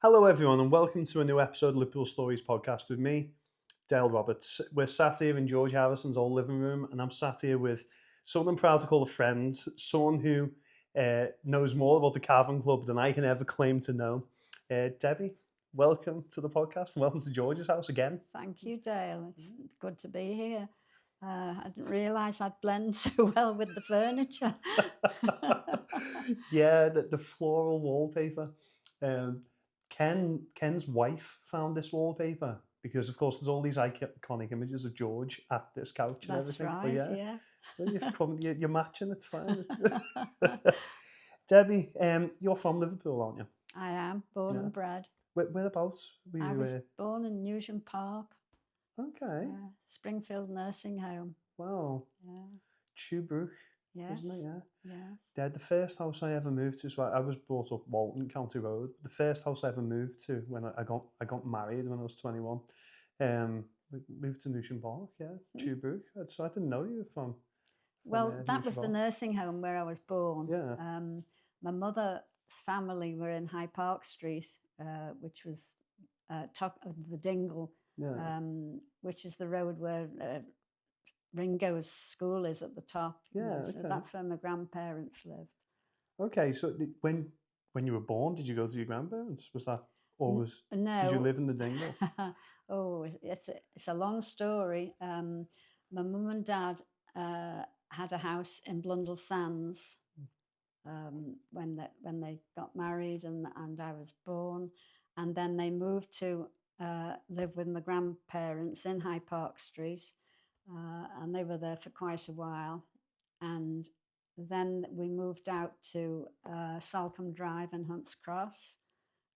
Hello, everyone, and welcome to a new episode of Liverpool Stories Podcast with me, Dale Roberts. We're sat here in George Harrison's old living room, and I'm sat here with someone I'm proud to call a friend, someone who knows more about the Cavern Club than I can ever claim to know. Debbie, welcome to the podcast, and welcome to George's house again. Thank you, Dale. It's good to be here. I didn't realise I'd blend so well with the furniture. Yeah, the floral wallpaper. Ken's wife found this wallpaper because, of course, there's all these iconic images of George at this couch and That's everything. right, But yeah. well, you're matching. It's fine. Debbie, you're from Liverpool, aren't you? I am born Yeah. and bred. Whereabouts were I you? was born in Newsham Park, Okay. Springfield Nursing Home. Wow. Yeah. Chubrook, Yes. isn't it? Yeah. Yes. Yeah, the first house I ever moved to, so I was brought up Walton, County Road. The first house I ever moved to when I got married when I was 21. We moved to Newsham Park, yeah, Chubrook. So I didn't know you were from Well, that Newsham was the Park. nursing home where I was born. Yeah. My mother's family were in High Park Street, which was top of the Dingle, Yeah. which is the road where Ringo's school is at the top. Yeah, So okay. that's where my grandparents lived. Okay, so when you were born, did you go to your grandparents? Was that always? No. Did you live in the Dingle? Oh, it's a long story. My mum and dad had a house in Blundell Sands when they got married and I was born, and then they moved to live with my grandparents in High Park Street, and they were there for quite a while, and then we moved out to Salcombe Drive and Hunts Cross,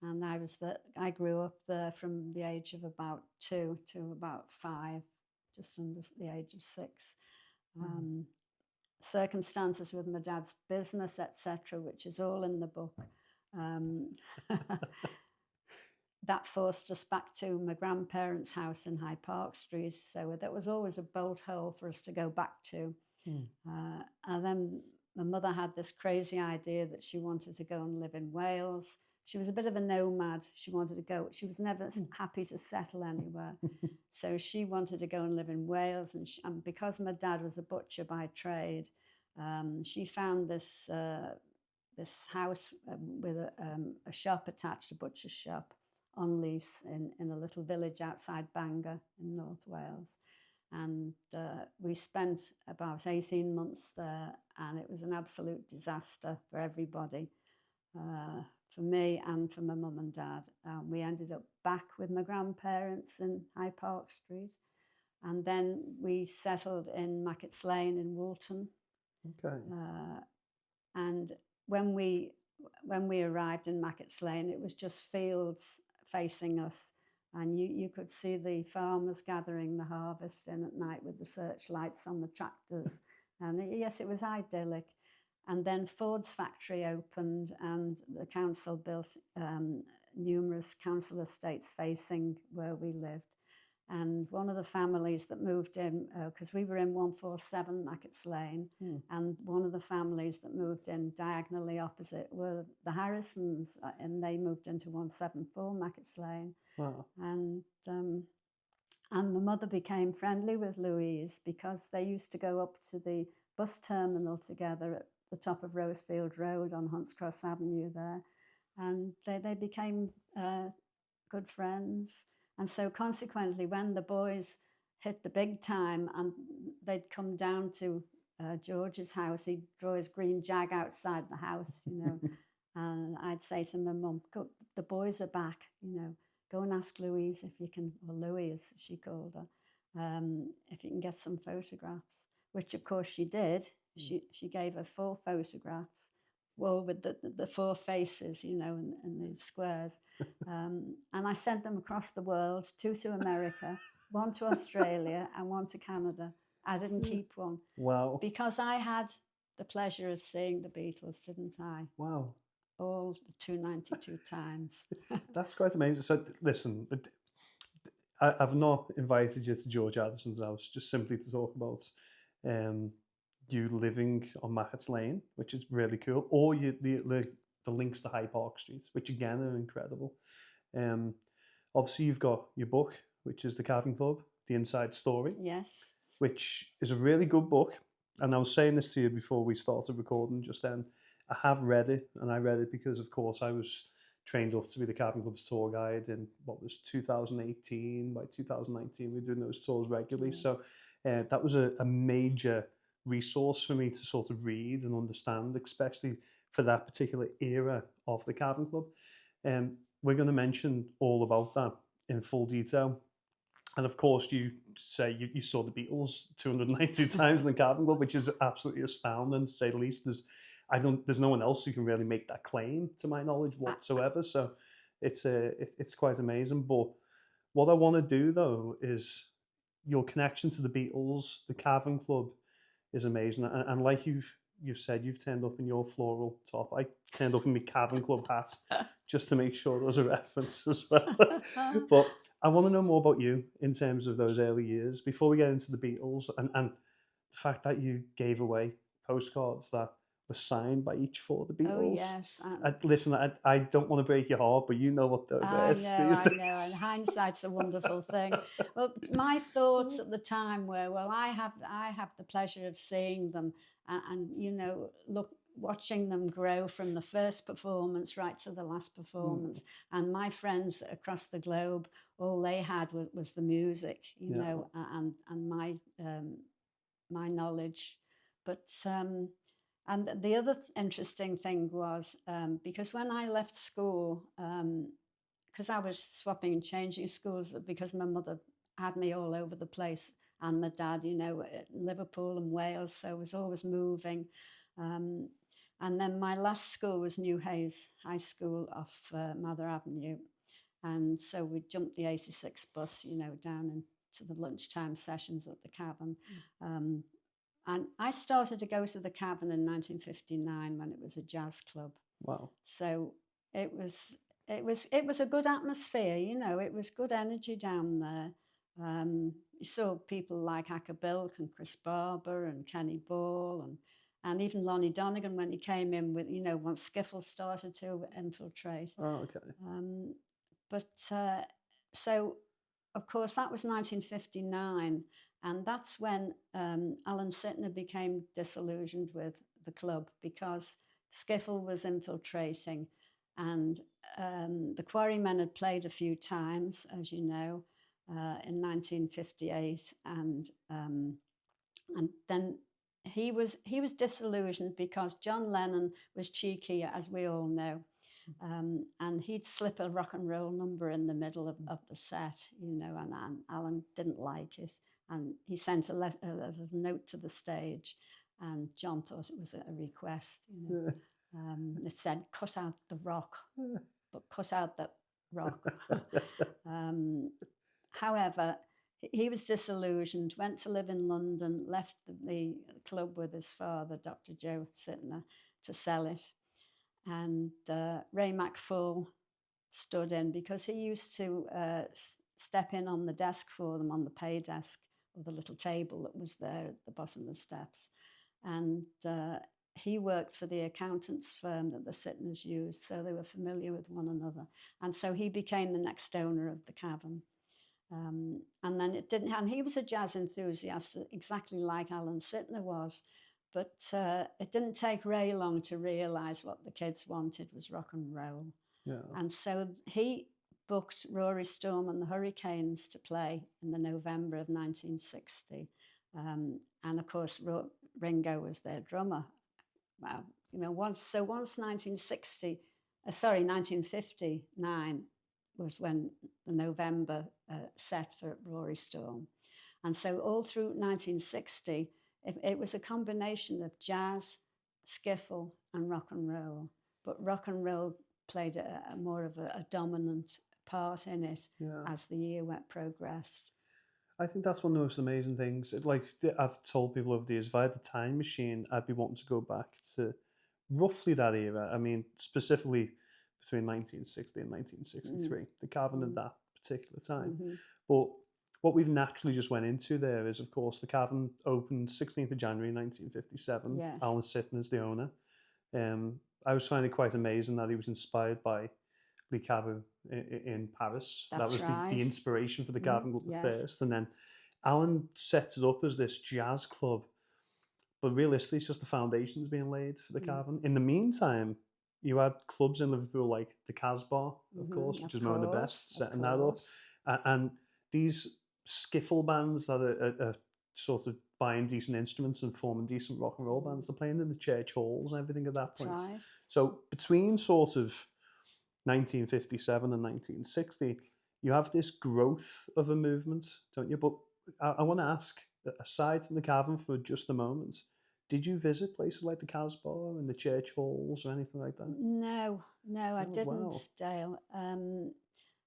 and I grew up there from the age of about 2 to about 5, just under the age of 6. Circumstances with my dad's business, etc., which is all in the book, that forced us back to my grandparents' house in High Park Street. So that was always a bolt hole for us to go back to. And then my mother had this crazy idea that she wanted to go and live in Wales. She was a bit of a nomad. She wanted to go. She was never happy to settle anywhere. So she wanted to go and live in Wales. And because my dad was a butcher by trade, she found this house with a shop attached, a butcher's shop, on lease in a little village outside Bangor in North Wales. And we spent about 18 months there, and it was an absolute disaster for everybody, for me and for my mum and dad. We ended up back with my grandparents in High Park Street, and then we settled in Mackett's Lane in Woolton. Okay. And when we arrived in Mackett's Lane, it was just fields facing us, and you could see the farmers gathering the harvest in at night with the searchlights on the tractors. And yes, it was idyllic. And then Ford's factory opened, and the council built numerous council estates facing where we lived. And one of the families that moved in, because we were in 147 Mackett's Lane, and one of the families that moved in diagonally opposite were the Harrisons, and they moved into 174 Mackett's Lane. Wow. And my mother became friendly with Louise because they used to go up to the bus terminal together at the top of Rosefield Road on Hunts Cross Avenue there. And they became good friends. And so consequently, when the boys hit the big time and they'd come down to George's house, he'd draw his green jag outside the house, and I'd say to my mum, the boys are back, go and ask Louise if you can, or Louie as she called her, if you can get some photographs, which of course she did. She gave her 4 photographs. Well, with the 4 faces, and the squares. And I sent them across the world, 2 to America, 1 to Australia, and 1 to Canada. I didn't keep one. Wow. Because I had the pleasure of seeing the Beatles, didn't I? Wow. All the 292 times. That's quite amazing. So listen, I've not invited you to George Addison's house just simply to talk about you living on Mackett's Lane, which is really cool, or the links to High Park Street, which again are incredible. Um, Obviously, you've got your book, which is The Cavern Club, The Inside Story, Yes. which is a really good book. And I was saying this to you before we started recording just then. I have read it, and I read it because, of course, I was trained up to be the Cavern Club's tour guide in what was 2018. By 2019, we were doing those tours regularly. Yes. So that was a major resource for me to sort of read and understand, especially for that particular era of the Cavern Club. We're going to mention all about that in full detail. And of course, you say you saw the Beatles 292 times in the Cavern Club, which is absolutely astounding, to say the least. There's no one else who can really make that claim, to my knowledge, whatsoever. So it's quite amazing. But what I want to do, though, is your connection to the Beatles, the Cavern Club, is amazing. And like you've said, you've turned up in your floral top. I turned up in my Cavern Club hat just to make sure there was a reference as well. But I want to know more about you in terms of those early years before we get into the Beatles and the fact that you gave away postcards that were signed by each four of the Beatles. Oh, yes. Listen, I don't want to break your heart, but you know what they're worth. I know, and hindsight's a wonderful thing. Well, my thoughts at the time were, well, I have the pleasure of seeing them and watching them grow from the first performance right to the last performance. And my friends across the globe, all they had was the music, and my knowledge. But and the other interesting thing was because when I left school, because I was swapping and changing schools because my mother had me all over the place, and my dad, Liverpool and Wales, so I was always moving. And then my last school was New Hayes High School off Mather Avenue. And so we jumped the 86 bus, down into the lunchtime sessions at the Cavern. And I started to go to the Cavern in 1959 when it was a jazz club. Wow. So it was a good atmosphere, it was good energy down there. You saw people like Acker Bilk and Chris Barber and Kenny Ball and even Lonnie Donegan when he came in with, once skiffle started to infiltrate. Oh, okay. So, of course, that was 1959. And that's when Alan Sittner became disillusioned with the club because skiffle was infiltrating. And the Quarrymen had played a few times, as you know, in 1958. And then he was disillusioned because John Lennon was cheeky, as we all know. And he'd slip a rock and roll number in the middle of the set, and Alan didn't like it. And he sent a note to the stage, and John thought it was a request. It said, "Cut out the rock, but cut out that rock." However, he was disillusioned, went to live in London, left the club with his father, Dr. Joe Sittner, to sell it. And Ray McFall stood in because he used to step in on the desk for them, on the pay desk, or the little table that was there at the bottom of the steps. And he worked for the accountants firm that the Sittners used, so they were familiar with one another. And so he became the next owner of the Cavern. And then and he was a jazz enthusiast, exactly like Alan Sittner was. But it didn't take Ray long to realise what the kids wanted was rock and roll. Yeah. And so he booked Rory Storm and the Hurricanes to play in the November of 1960. And of course, Ringo was their drummer. Well, once 1959 was when the November set for Rory Storm. And so all through 1960, it was a combination of jazz, skiffle, and rock and roll. But rock and roll played a more of a dominant part in it as the year progressed. I think that's one of the most amazing things. Like I've told people over the years, if I had the time machine, I'd be wanting to go back to roughly that era. I mean, specifically between 1960 and 1963, the Cavern at that particular time. Mm-hmm. But what we've naturally just went into there is, of course, the Cavern opened 16th of January 1957. Yes. Alan Sittner's the owner. I was finding it quite amazing that he was inspired by Le Cavern in Paris. That That's was right. the inspiration for the Cavern Club Yes. first. And then Alan sets it up as this jazz club, but realistically, it's just the foundations being laid for the Cavern. In the meantime, you had clubs in Liverpool like the Casbah, of course, which is one of the best, setting that up. And these skiffle bands that are sort of buying decent instruments and forming decent rock and roll bands, they're playing in the church halls and everything at that point. Right. So between sort of 1957 and 1960, you have this growth of a movement, don't you? But I want to ask, aside from the Cavern for just a moment, did you visit places like the Casbah and the church halls or anything like that? No, I didn't, wow. Dale.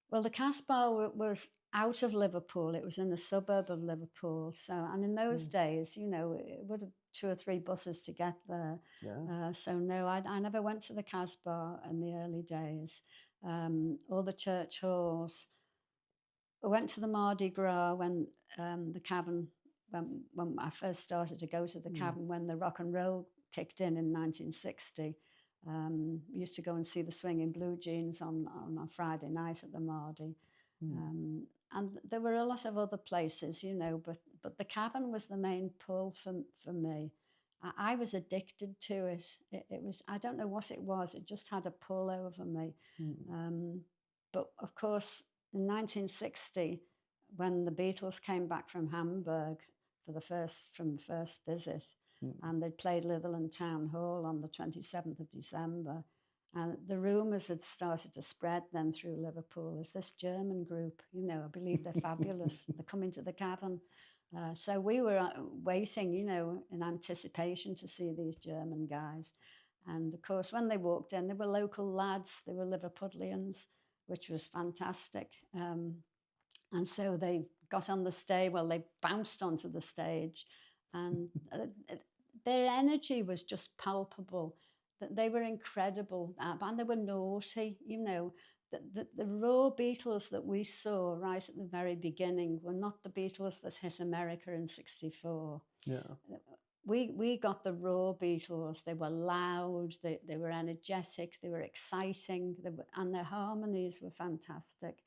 Well, the Casbah was out of Liverpool. It was in a suburb of Liverpool. So, and in those days, you know, it would have 2 or 3 buses to get there. Yeah. So no, I never went to the Casbah in the early days, or the church halls. I went to the Mardi Gras when the Cavern, when I first started to go to the Cavern, when the rock and roll kicked in 1960. We used to go and see the Swinging Blue Jeans on a Friday night at the Mardi. And there were a lot of other places, you know, but the Cavern was the main pull for me. I was addicted to it. It was, I don't know what it was, it just had a pull over me. But of course, in 1960, when the Beatles came back from Hamburg from the first visit, and they played Litherland Town Hall on the 27th of December, and the rumours had started to spread then through Liverpool. There's this German group, you know, I believe they're fabulous. They're coming to the Cavern. So we were waiting, you know, in anticipation to see these German guys. And of course, when they walked in, they were local lads, they were Liverpudlians, which was fantastic. And so they got on the stage, well, they bounced onto the stage, and their energy was just palpable. That they were incredible, and they were naughty, you know. The raw Beatles that we saw right at the very beginning were not the Beatles that hit America in '64. Yeah. We got the raw Beatles. They were loud, they were energetic, they were exciting, and their harmonies were fantastic.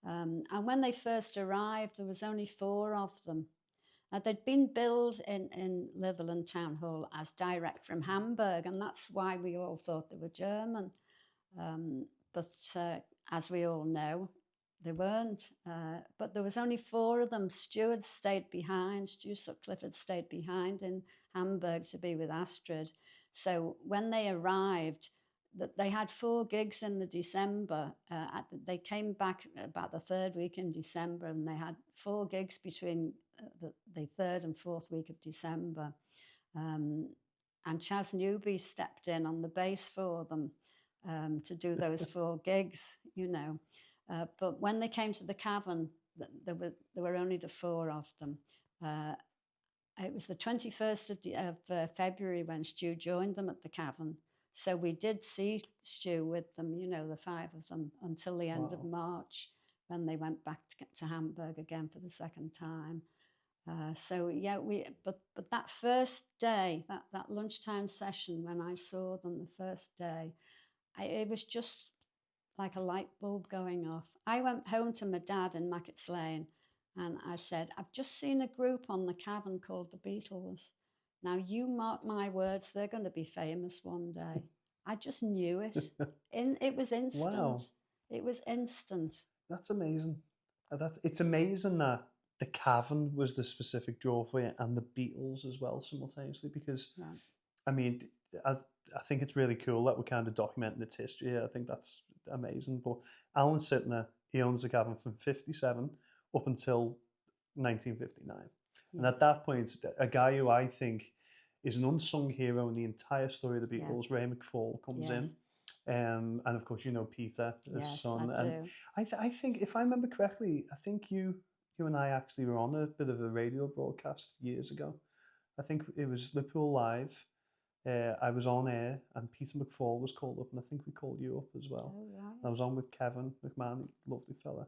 And when they first arrived, there was only 4 of them. They'd been billed in Litherland Town Hall as direct from Hamburg, and that's why we all thought they were German. But as we all know, they weren't. But there was only 4 of them. Stuart stayed behind. Stu Sutcliffe had stayed behind in Hamburg to be with Astrid. So when they arrived, they had 4 gigs in the December. They came back about the 3rd week in December, and they had 4 gigs between the 3rd and 4th week of December. And Chas Newby stepped in on the bass for them to do those 4 gigs, you know. But when they came to the Cavern, there were only the 4 of them. It was the 21st of February when Stu joined them at the Cavern. So we did see Stu with them, you know, the 5 of them, until the end of March, when they went back to Hamburg again for the 2nd time. So yeah, but that first day, that lunchtime session when I saw them the first day, it was just like a light bulb going off. I went home to my dad in Mackett's Lane, and I said, I've just seen a group on the Cavern called the Beatles. Now, you mark my words, they're going to be famous one day. I just knew it. It was instant. Wow. It was instant. That's amazing. It's amazing that the Cavern was the specific draw for you, and the Beatles as well simultaneously, because, I mean, I think it's really cool that we're kind of documenting its history. I think that's amazing. But Alan Sittner, he owns the Cavern from 57 up until 1959. Yes. And at that point, a guy who I think is an unsung hero in the entire story of the Beatles, Ray McFall, comes in. And of course, you know Peter, his son. I do. And I think, if I remember correctly, I think you and I actually were on a bit of a radio broadcast years ago. I think it was Liverpool Live. I was on air, and Peter McFall was called up, and I think we called you up as well. Oh, right. I was on with Kevin McMahon, lovely fella.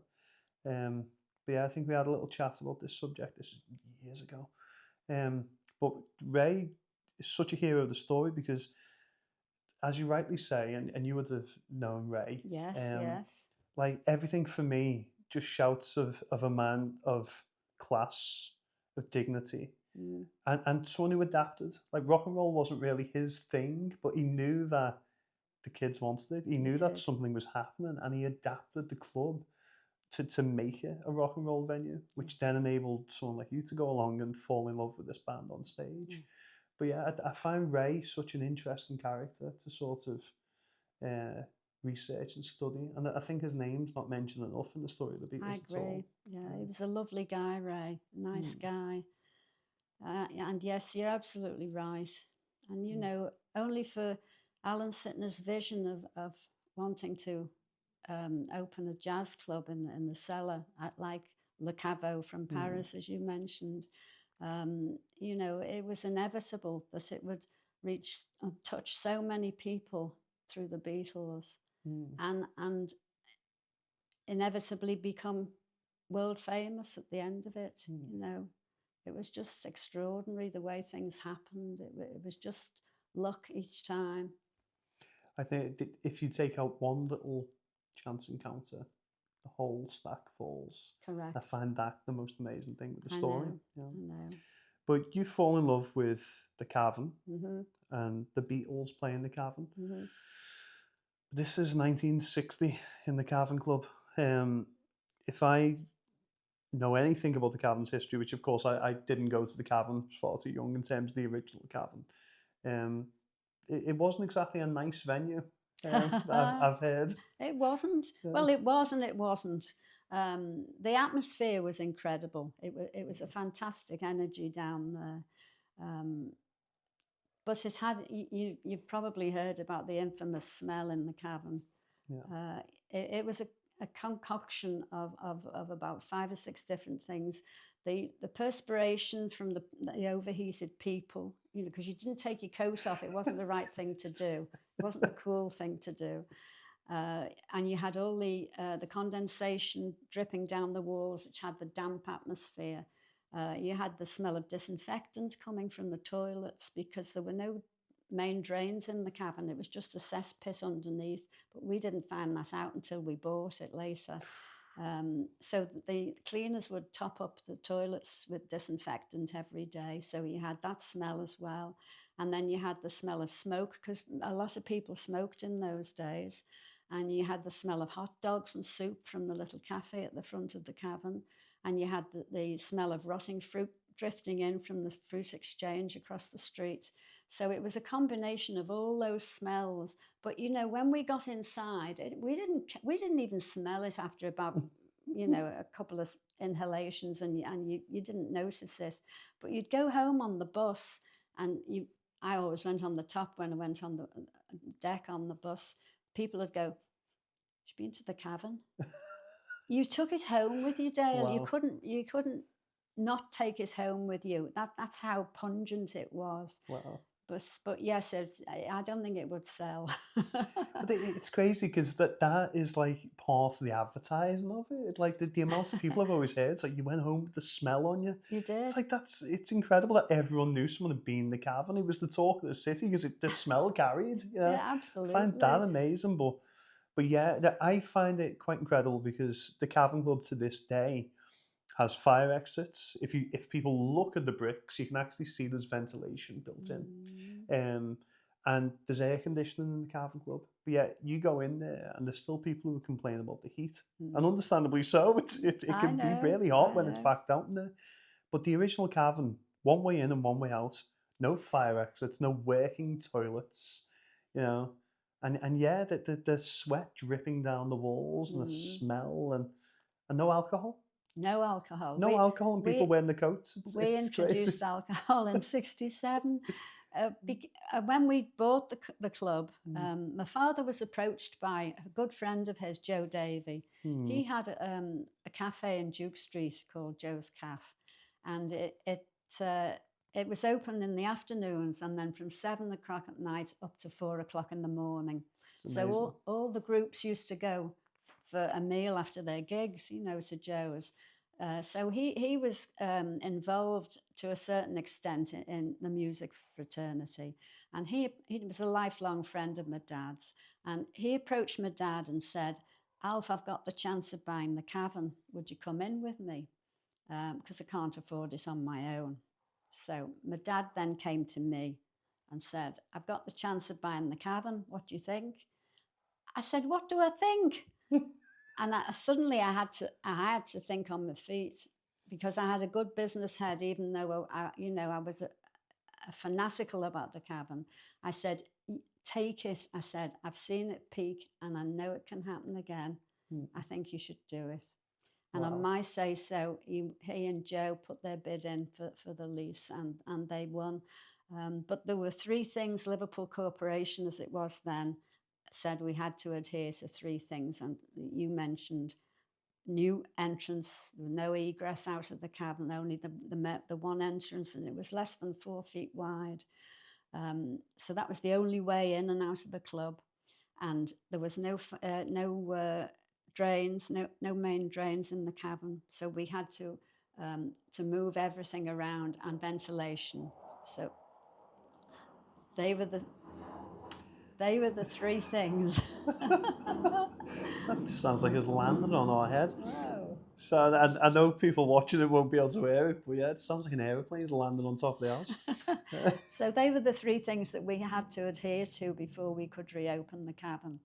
But yeah, I think we had a little chat about this subject. This is years ago. But Ray is such a hero of the story, because as you rightly say, and you would have known Ray. Yes, Um, yes. like everything for me just shouts of a man of class, of dignity, Mm, and someone who adapted. Like rock and roll wasn't really his thing, but he knew that the kids wanted it. He you knew that did. something was happening, and he adapted the club to make it a rock and roll venue, which then Yes. enabled someone like you to go along and fall in love with this band on stage. Mm. But yeah, I find Ray such an interesting character to sort of uh, research and study, and I think his name's not mentioned enough in the story of the I Beatles at all. agree. Yeah, he was a lovely guy, Ray. Nice Mm, guy. And yes, you're absolutely right. And you mm, know, only for Alan Sitner's vision of wanting to open a jazz club in the cellar at like Le Caveau from mm, Paris, as you mentioned, you know, it was inevitable that it would reach and touch so many people through the Beatles, mm. and inevitably become world famous at the end of it. Mm. You know, it was just extraordinary the way things happened. It was just luck each time. I think if you take out one little chance encounter, the whole stack falls. I Correct. find that the most amazing thing with the I story. know. Yeah. I know. But you fall in love with the Cavern Mm-hmm. and the Beatles playing the Cavern. Mm-hmm. This is 1960 in the Cavern Club. If I know anything about the Cavern's history, which of course I didn't go to the Cavern, I was far too young in terms of the original Cavern. Um, it wasn't exactly a nice venue. I've heard. It wasn't. Yeah. Well, it was and it wasn't. The atmosphere was incredible. It was a fantastic energy down there. Um, but it had, you've probably heard about the infamous smell in the cavern. Yeah. It was a concoction of about 5 or 6 different things. The perspiration from the overheated people, you know, because you didn't take your coat off. It wasn't the right thing to do. It wasn't the cool thing to do. And you had all the condensation dripping down the walls, which had the damp atmosphere. You had the smell of disinfectant coming from the toilets because there were no main drains in the cavern. It was just a cesspit underneath, but we didn't find that out until we bought it later. So the cleaners would top up the toilets with disinfectant every day. So you had that smell as well. And then you had the smell of smoke because a lot of people smoked in those days. And you had the smell of hot dogs and soup from the little cafe at the front of the cavern. And you had the smell of rotting fruit drifting in from the fruit exchange across the street. So it was a combination of all those smells. But you know, when we got inside, we didn't even smell it after about a couple of inhalations, and you didn't notice it. But you'd go home on the bus, and I always went on the top when I went on the deck on the bus. People would go, "You've been to the cavern." You took it home with you, Dale. Wow. You couldn't not take it home with you. That's how pungent it was. Wow. But yes, I don't think it would sell. But it's crazy because that is like part of the advertising of it. Like the amount of people I've always heard, it's like you went home with the smell on you. You did. It's like it's incredible that everyone knew someone had been in the cavern. It was the talk of the city because the smell carried. Yeah, I absolutely. find that amazing. But yeah, I find it quite incredible because the Cavern Club to this day has fire exits. If people look at the bricks, you can actually see there's ventilation built in. And there's air conditioning in the Cavern Club. But yeah, you go in there and there's still people who complain about the heat. And understandably so, it can be really hot when it's packed out in there. But the original Cavern, one way in and one way out, no fire exits, no working toilets, you know. And yeah, the sweat dripping down the walls and the smell and no alcohol. No alcohol. No alcohol and people wearing the coats. We introduced alcohol in '67. When we bought the club, my father was approached by a good friend of his, Joe Davey. He had a cafe in Duke Street called Joe's Cafe, and it was open in the afternoons and then from 7 o'clock at night up to 4 o'clock in the morning. So all the groups used to go for a meal after their gigs, to Joe's. So he was involved to a certain extent in the music fraternity. And he was a lifelong friend of my dad's. And he approached my dad and said, Alf, I've got the chance of buying the Cavern. Would you come in with me? Because I can't afford it on my own. So my dad then came to me and said, I've got the chance of buying the Cavern. What do you think? I said, what do I think? And suddenly I had to think on my feet, because I had a good business head, even though I was a fanatical about the Cavern. I said, take it. I said, I've seen it peak and I know it can happen again. I think you should do it. And on my say so, he and Joe put their bid in for the lease, and they won. But there were three things. Liverpool Corporation, as it was then, said we had to adhere to three things. And you mentioned new entrance, there was no egress out of the Cavern, only the one entrance, and it was less than 4 feet wide. So that was the only way in and out of the club. And there was no drains, no main drains in the Cavern. So we had to move everything around, and ventilation. So they were the three things. That sounds like it's landed on our head. Wow. So I know people watching it won't be able to hear it, but yeah, it sounds like an aeroplane's landed on top of the house. So they were the three things that we had to adhere to before we could reopen the Cavern.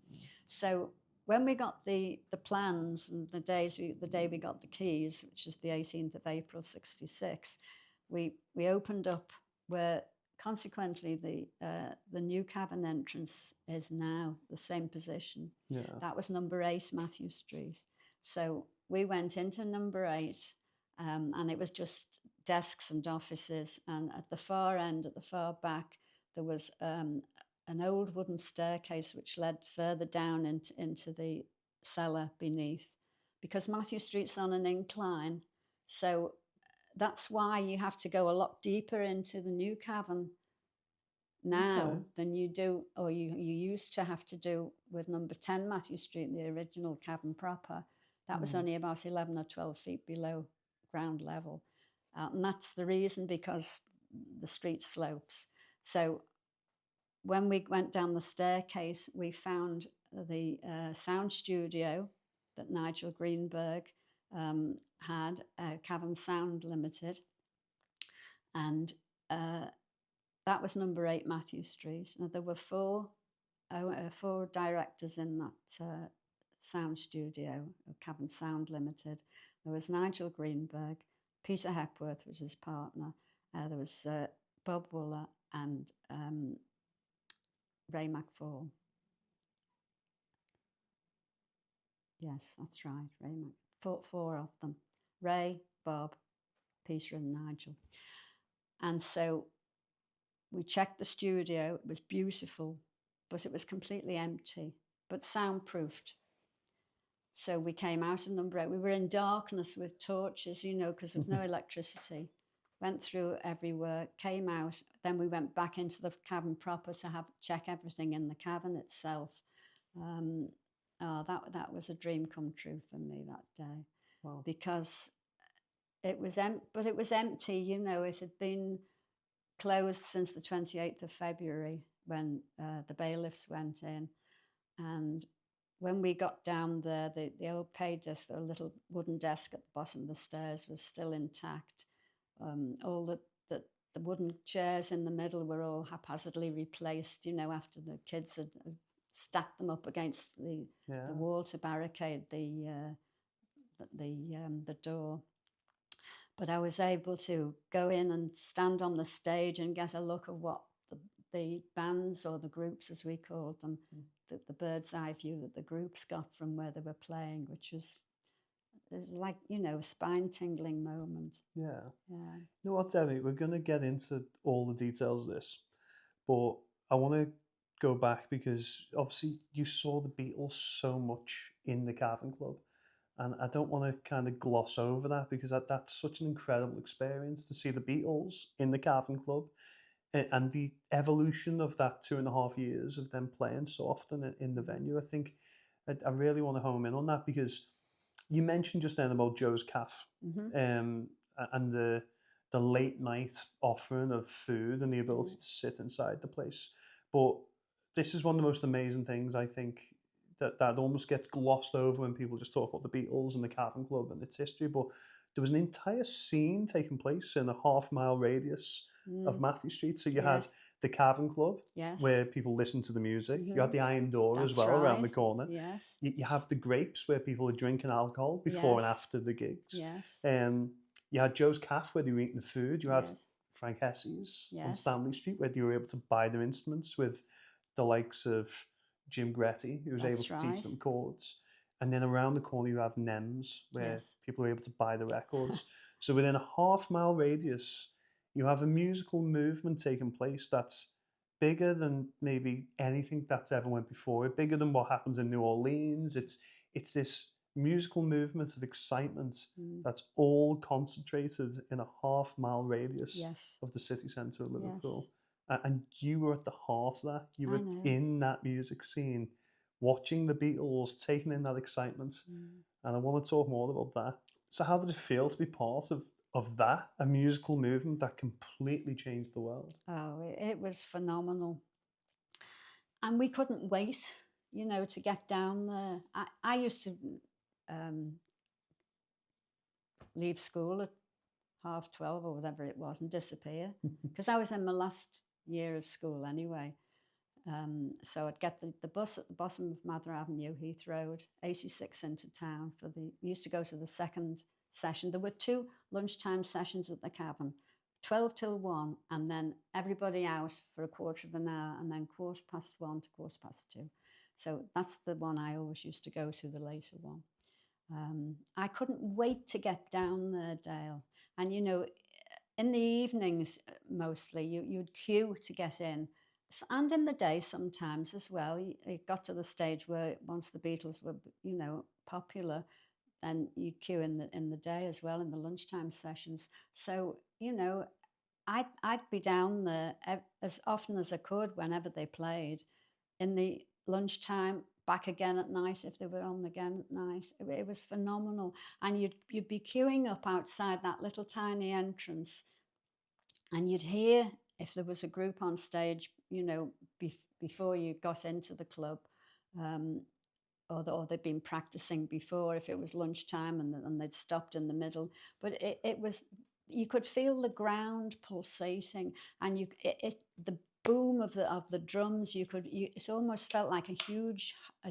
So when we got the plans and the day we got the keys, which is the 18th of April, 66, we opened up where consequently the new Cavern entrance is now the same position. Yeah. That was number 8 Matthew Street. So we went into number 8, and it was just desks and offices. And at the far end, at the far back, there was an old wooden staircase which led further down into the cellar beneath, because Matthew Street's on an incline. So that's why you have to go a lot deeper into the new Cavern now than you do, or you used to have to do with number 10 Matthew Street, the original Cavern proper. That was only about 11 or 12 feet below ground level. And that's the reason, because the street slopes. So when we went down the staircase, we found the sound studio that Nigel Greenberg had, Cavern Sound Limited. And that was number 8 Matthew Street. Now, there were four directors in that sound studio, Cavern Sound Limited. There was Nigel Greenberg, Peter Hepworth was his partner. There was Bob Wooler and Ray McFall. Yes, that's right, Ray McFall. Four of them. Ray, Bob, Peter and Nigel. And so we checked the studio. It was beautiful, but it was completely empty, but soundproofed. So we came out of number 8. We were in darkness with torches, because there was no electricity. Went through everywhere, came out. Then we went back into the Cavern proper to check everything in the Cavern itself. That was a dream come true for me that day. Wow. Because it was but it was empty. It had been closed since the 28th of February when the bailiffs went in. And when we got down there, the old pay desk, the little wooden desk at the bottom of the stairs, was still intact. All the wooden chairs in the middle were all haphazardly replaced, after the kids had stacked them up against the wall to barricade the door. But I was able to go in and stand on the stage and get a look of what the bands, or the groups as we called them, the bird's eye view that the groups got from where they were playing, which was like, a spine-tingling moment. Yeah. Yeah. You know what, Debbie? We're going to get into all the details of this, but I want to go back because obviously you saw the Beatles so much in the Cavern Club, and I don't want to kind of gloss over that, because that's such an incredible experience to see the Beatles in the Cavern Club, and the evolution of that 2.5 years of them playing so often in the venue. I think I really want to home in on that, because you mentioned just then about Joe's Caff, and the late night offering of food and the ability to sit inside the place. But this is one of the most amazing things, I think, that almost gets glossed over when people just talk about the Beatles and the Cavern Club and its history. But there was an entire scene taking place in a half-mile radius of Matthew Street. So you had Yes. the Cavern Club, Yes. where people listened to the music. You had the Iron Door as That's well around the right. corner. Yes. You have the Grapes, where people are drinking alcohol before and Yes. after the gigs. Yes. You had Joe's Cafe, where they were eating the food. You had Yes. Frank Hesse's on Yes. Stanley Street, where you were able to buy their instruments with the likes of Jim Gretty, who was able That's to right. teach them chords. And then around the corner, you have Nems, where Yes. people were able to buy the records. So within a half-mile radius, you have a musical movement taking place that's bigger than maybe anything that's ever went before it, bigger than what happens in New Orleans. It's this musical movement of excitement that's all concentrated in a half-mile radius Yes. of the city centre of Liverpool. Yes. And you were at the heart of that. You I were know. in that music scene, watching the Beatles, taking in that excitement. And I want to talk more about that. So how did it feel to be part of that, a musical movement that completely changed the world? Oh, it was phenomenal. And we couldn't wait, to get down there. I used to leave school at 12:30 or whatever it was and disappear because I was in my last year of school anyway. So I'd get the bus at the bottom of Mather Avenue, Heath Road, 86 into town. We used to go to the second session. There were 2 lunchtime sessions at the Cavern, 12 till 1, and then everybody out for a quarter of an hour, and then 1:15 to 2:15. So that's the one I always used to go to, the later one. I couldn't wait to get down there, Dale. And, in the evenings, mostly, you'd queue to get in. And in the day sometimes as well. It got to the stage where once the Beatles were, popular, then you'd queue in the day as well, in the lunchtime sessions. So, I'd be down there as often as I could whenever they played. In the lunchtime, back again at night if they were on again at night. It was phenomenal. And you'd be queuing up outside that little tiny entrance, and you'd hear if there was a group on stage, before you got into the club, or they'd been practicing before, if it was lunchtime and they'd stopped in the middle. But it was, you could feel the ground pulsating, and the boom of the drums, it almost felt like a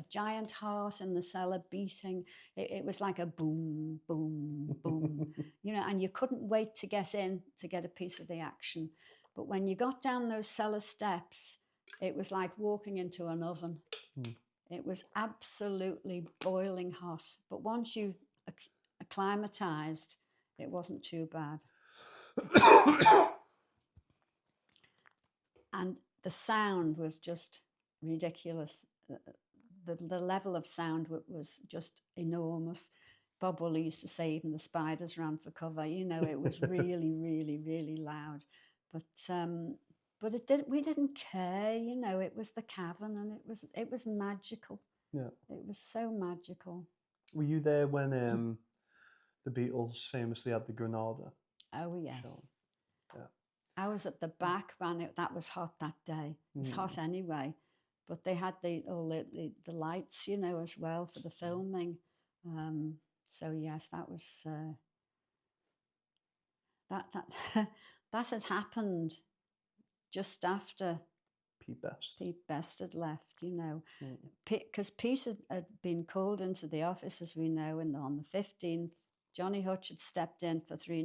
giant heart in the cellar beating. It was like a boom, boom, boom, and you couldn't wait to get in to get a piece of the action. But when you got down those cellar steps, it was like walking into an oven. It was absolutely boiling hot. But once you acclimatized, it wasn't too bad. And the sound was just ridiculous. The level of sound was just enormous. Bob Woolley used to say even the spiders ran for cover. It was really, really, really loud. But we didn't care. It was the Cavern, and it was magical. Yeah, it was so magical. Were you there when the Beatles famously had the Granada? Oh yes. show? Yeah. I was at the back when that was hot that day. It was hot anyway, but they had all the lights, as well for the filming. So yes, that was that that had happened just after Pete Best had left, because Pete had been called into the office, as we know, on the 15th. Johnny Hutch had stepped in for 3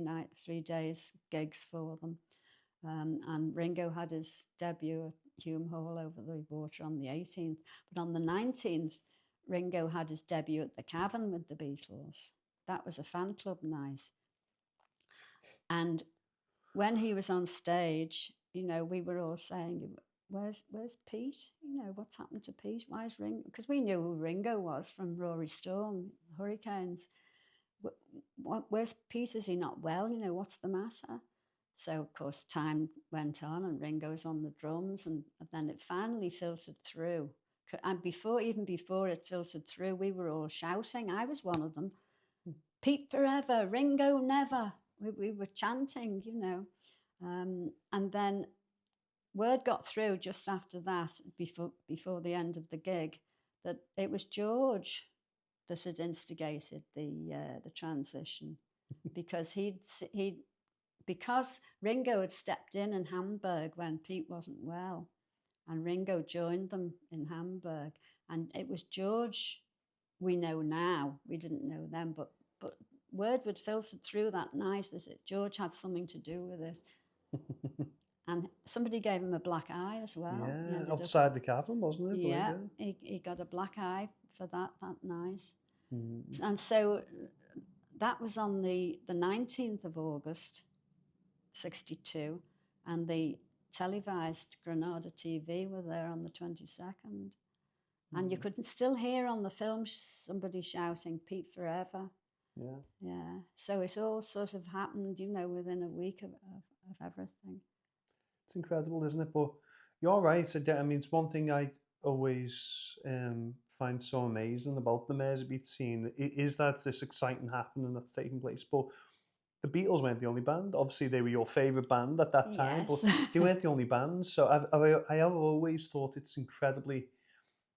days gigs for them. And Ringo had his debut at Hume Hall over the water on the 18th. But on the 19th, Ringo had his debut at the Cavern with the Beatles. That was a fan club night. And when he was on stage, we were all saying, where's Pete? What's happened to Pete? Why is Ringo? Because we knew who Ringo was from Rory Storm, Hurricanes. Where's Pete? Is he not well? What's the matter? So, of course, time went on, and Ringo's on the drums, and then it finally filtered through. And before it filtered through, we were all shouting. I was one of them. Pete forever, Ringo never. We were chanting, And then word got through just after that, before the end of the gig, that it was George that had instigated the transition, because because Ringo had stepped in Hamburg when Pete wasn't well, and Ringo joined them in Hamburg, and it was George. We know now, we didn't know then, but word would filtered through that night that George had something to do with it. And somebody gave him a black eye as well. Yeah, outside the cavern, wasn't it? Yeah, he got a black eye for that night. And so that was on the 19th of August, 62, and the televised Granada TV were there on the 22nd. And you could still hear on the film somebody shouting, "Pete forever." Yeah. Yeah. So it all sort of happened, within a week of everything. It's incredible, isn't it? But you're right. I mean, it's one thing I always find so amazing about the Merseybeat scene is that this exciting happening that's taking place. But the Beatles weren't the only band. Obviously, they were your favourite band at that time, Yes. but they weren't the only band. So I have always thought it's incredibly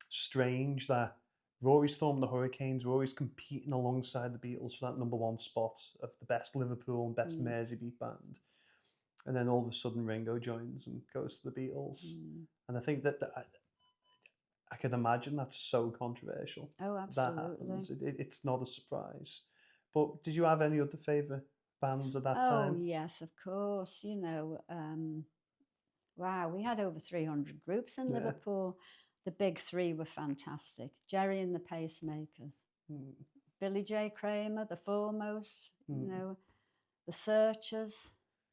strange that Rory Storm and the Hurricanes were always competing alongside the Beatles for that #1 spot of the best Liverpool and best Merseybeat band. And then all of a sudden Ringo joins and goes to the Beatles. And I think that I can imagine that's so controversial. Oh, That absolutely. happens. It's not a surprise. But did you have any other favourite bands at that Oh, time? yes, of course. Wow, we had over 300 groups in Liverpool. The big three were fantastic. Jerry and the Pacemakers, Billy J. Kramer, the Foremost, the Searchers,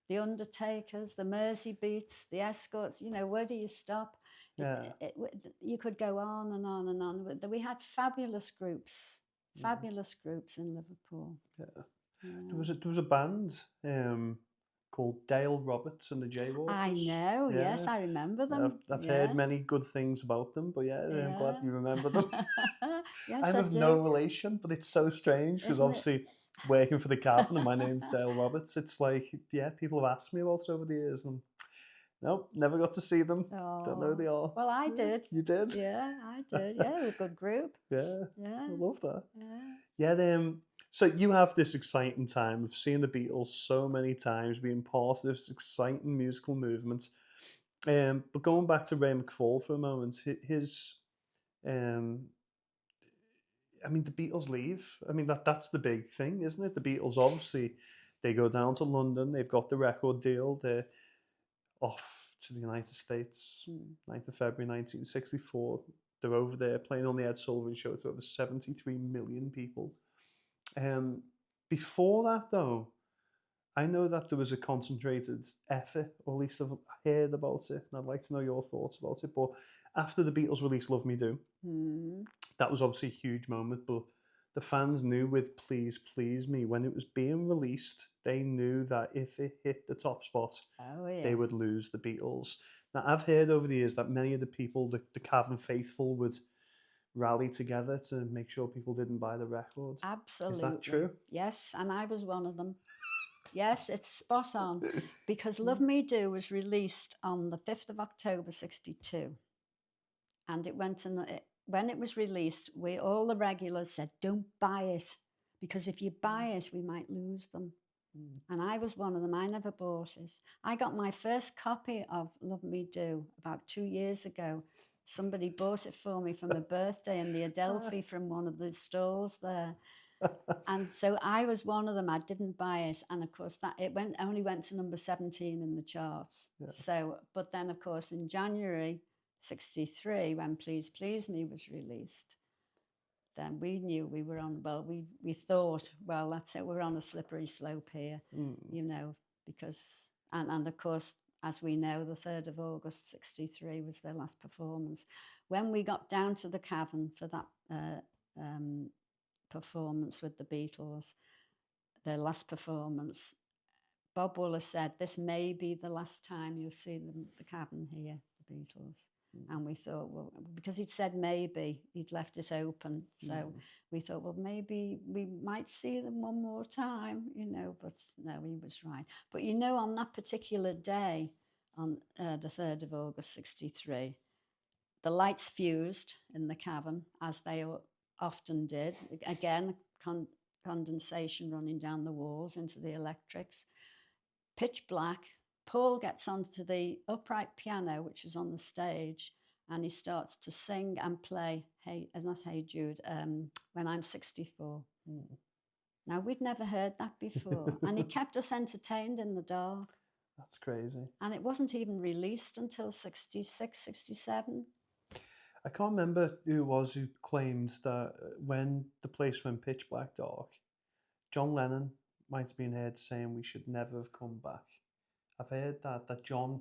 the Undertakers, the Merseybeats, the Escorts. Where do you stop? Yeah. You could go on and on and on. We had fabulous groups in Liverpool. Yeah. There was a band called Dale Roberts and the Jaywalkers. I know, yes, I remember them. I've heard many good things about them, but I'm glad you remember them. Yes, I'm I of do. no relation, but it's so strange because obviously working for the Cavern and my name's Dale Roberts, it's like, people have asked me about it over the years and nope, never got to see them. Don't know who they are. Well, I did. You did? Yeah, I did. Yeah, they're a good group. Yeah. Yeah. I love that. Yeah. Yeah, so you have this exciting time of seeing the Beatles so many times, being part of this exciting musical movement. But going back to Ray McFall for a moment, I mean, the Beatles leave. I mean, that's the big thing, isn't it? The Beatles, obviously, they go down to London. They've got the record deal. They're off to the United States, 9th of February 1964. They're over there playing on the Ed Sullivan Show to over 73 million people. Before that, though, I know that there was a concentrated effort, or at least I've heard about it, and I'd like to know your thoughts about it. But after the Beatles released Love Me Do, that was obviously a huge moment, but the fans knew with Please Please Me, when it was being released, they knew that if it hit the top spot, they would lose the Beatles. Now, I've heard over the years that many of the people, the Cavern faithful, would rally together to make sure people didn't buy the record. Absolutely. Is that true? Yes, and I was one of them. Yes, it's spot on. Because Love Me Do was released on the 5th of October, 62. And it went in, when it was released, all the regulars said, don't buy it. Because if you buy it, we might lose them. And I was one of them. I never bought it. I got my first copy of Love Me Do about 2 years ago. Somebody bought it for me for my birthday in the Adelphi from one of the stalls there. And so I was one of them. I didn't buy it. And of course, only went to number 17 in the charts. Yeah. So, but then, of course, in January 63, when Please Please Me was released, then we knew we were on, we thought, well, that's it, we're on a slippery slope here, because, and of course, as we know, the 3rd of August, 63 was their last performance. When we got down to the Cavern for that performance with the Beatles, their last performance, Bob Wooler said, this may be the last time you'll see the Cavern here, the Beatles. And we thought, well, because he'd said maybe, he'd left it open. So we thought, well, maybe we might see them one more time, but no, he was right. But on that particular day, on the 3rd of August 63. The lights fused in the cavern, as they often did. Again, condensation running down the walls into the electrics. Pitch black. Paul gets onto the upright piano, which was on the stage, and he starts to sing and play, not Hey Jude, When I'm 64. Now, we'd never heard that before, and he kept us entertained in the dark. That's crazy. And it wasn't even released until 66, 67. I can't remember who it was who claimed that when the place went pitch black dark, John Lennon might have been heard saying we should never have come back. I've heard that John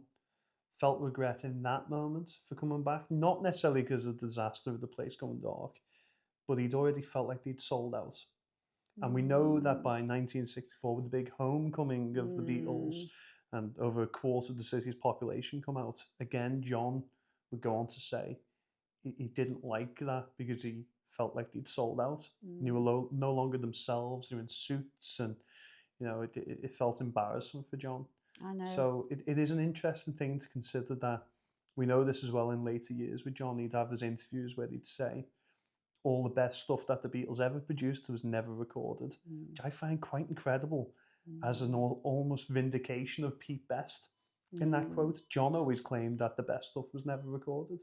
felt regret in that moment for coming back, not necessarily because of the disaster of the place going dark, but he'd already felt like they'd sold out. And we know that by 1964, with the big homecoming of the Beatles and over a quarter of the city's population come out, again, John would go on to say he didn't like that because he felt like they'd sold out. And they were no longer themselves. They were in suits, and it felt embarrassing for John. I know. So it is an interesting thing to consider that we know this as well in later years with John. He'd have his interviews where he'd say all the best stuff that the Beatles ever produced was never recorded, which I find quite incredible as an almost vindication of Pete Best. In that quote, John always claimed that the best stuff was never recorded.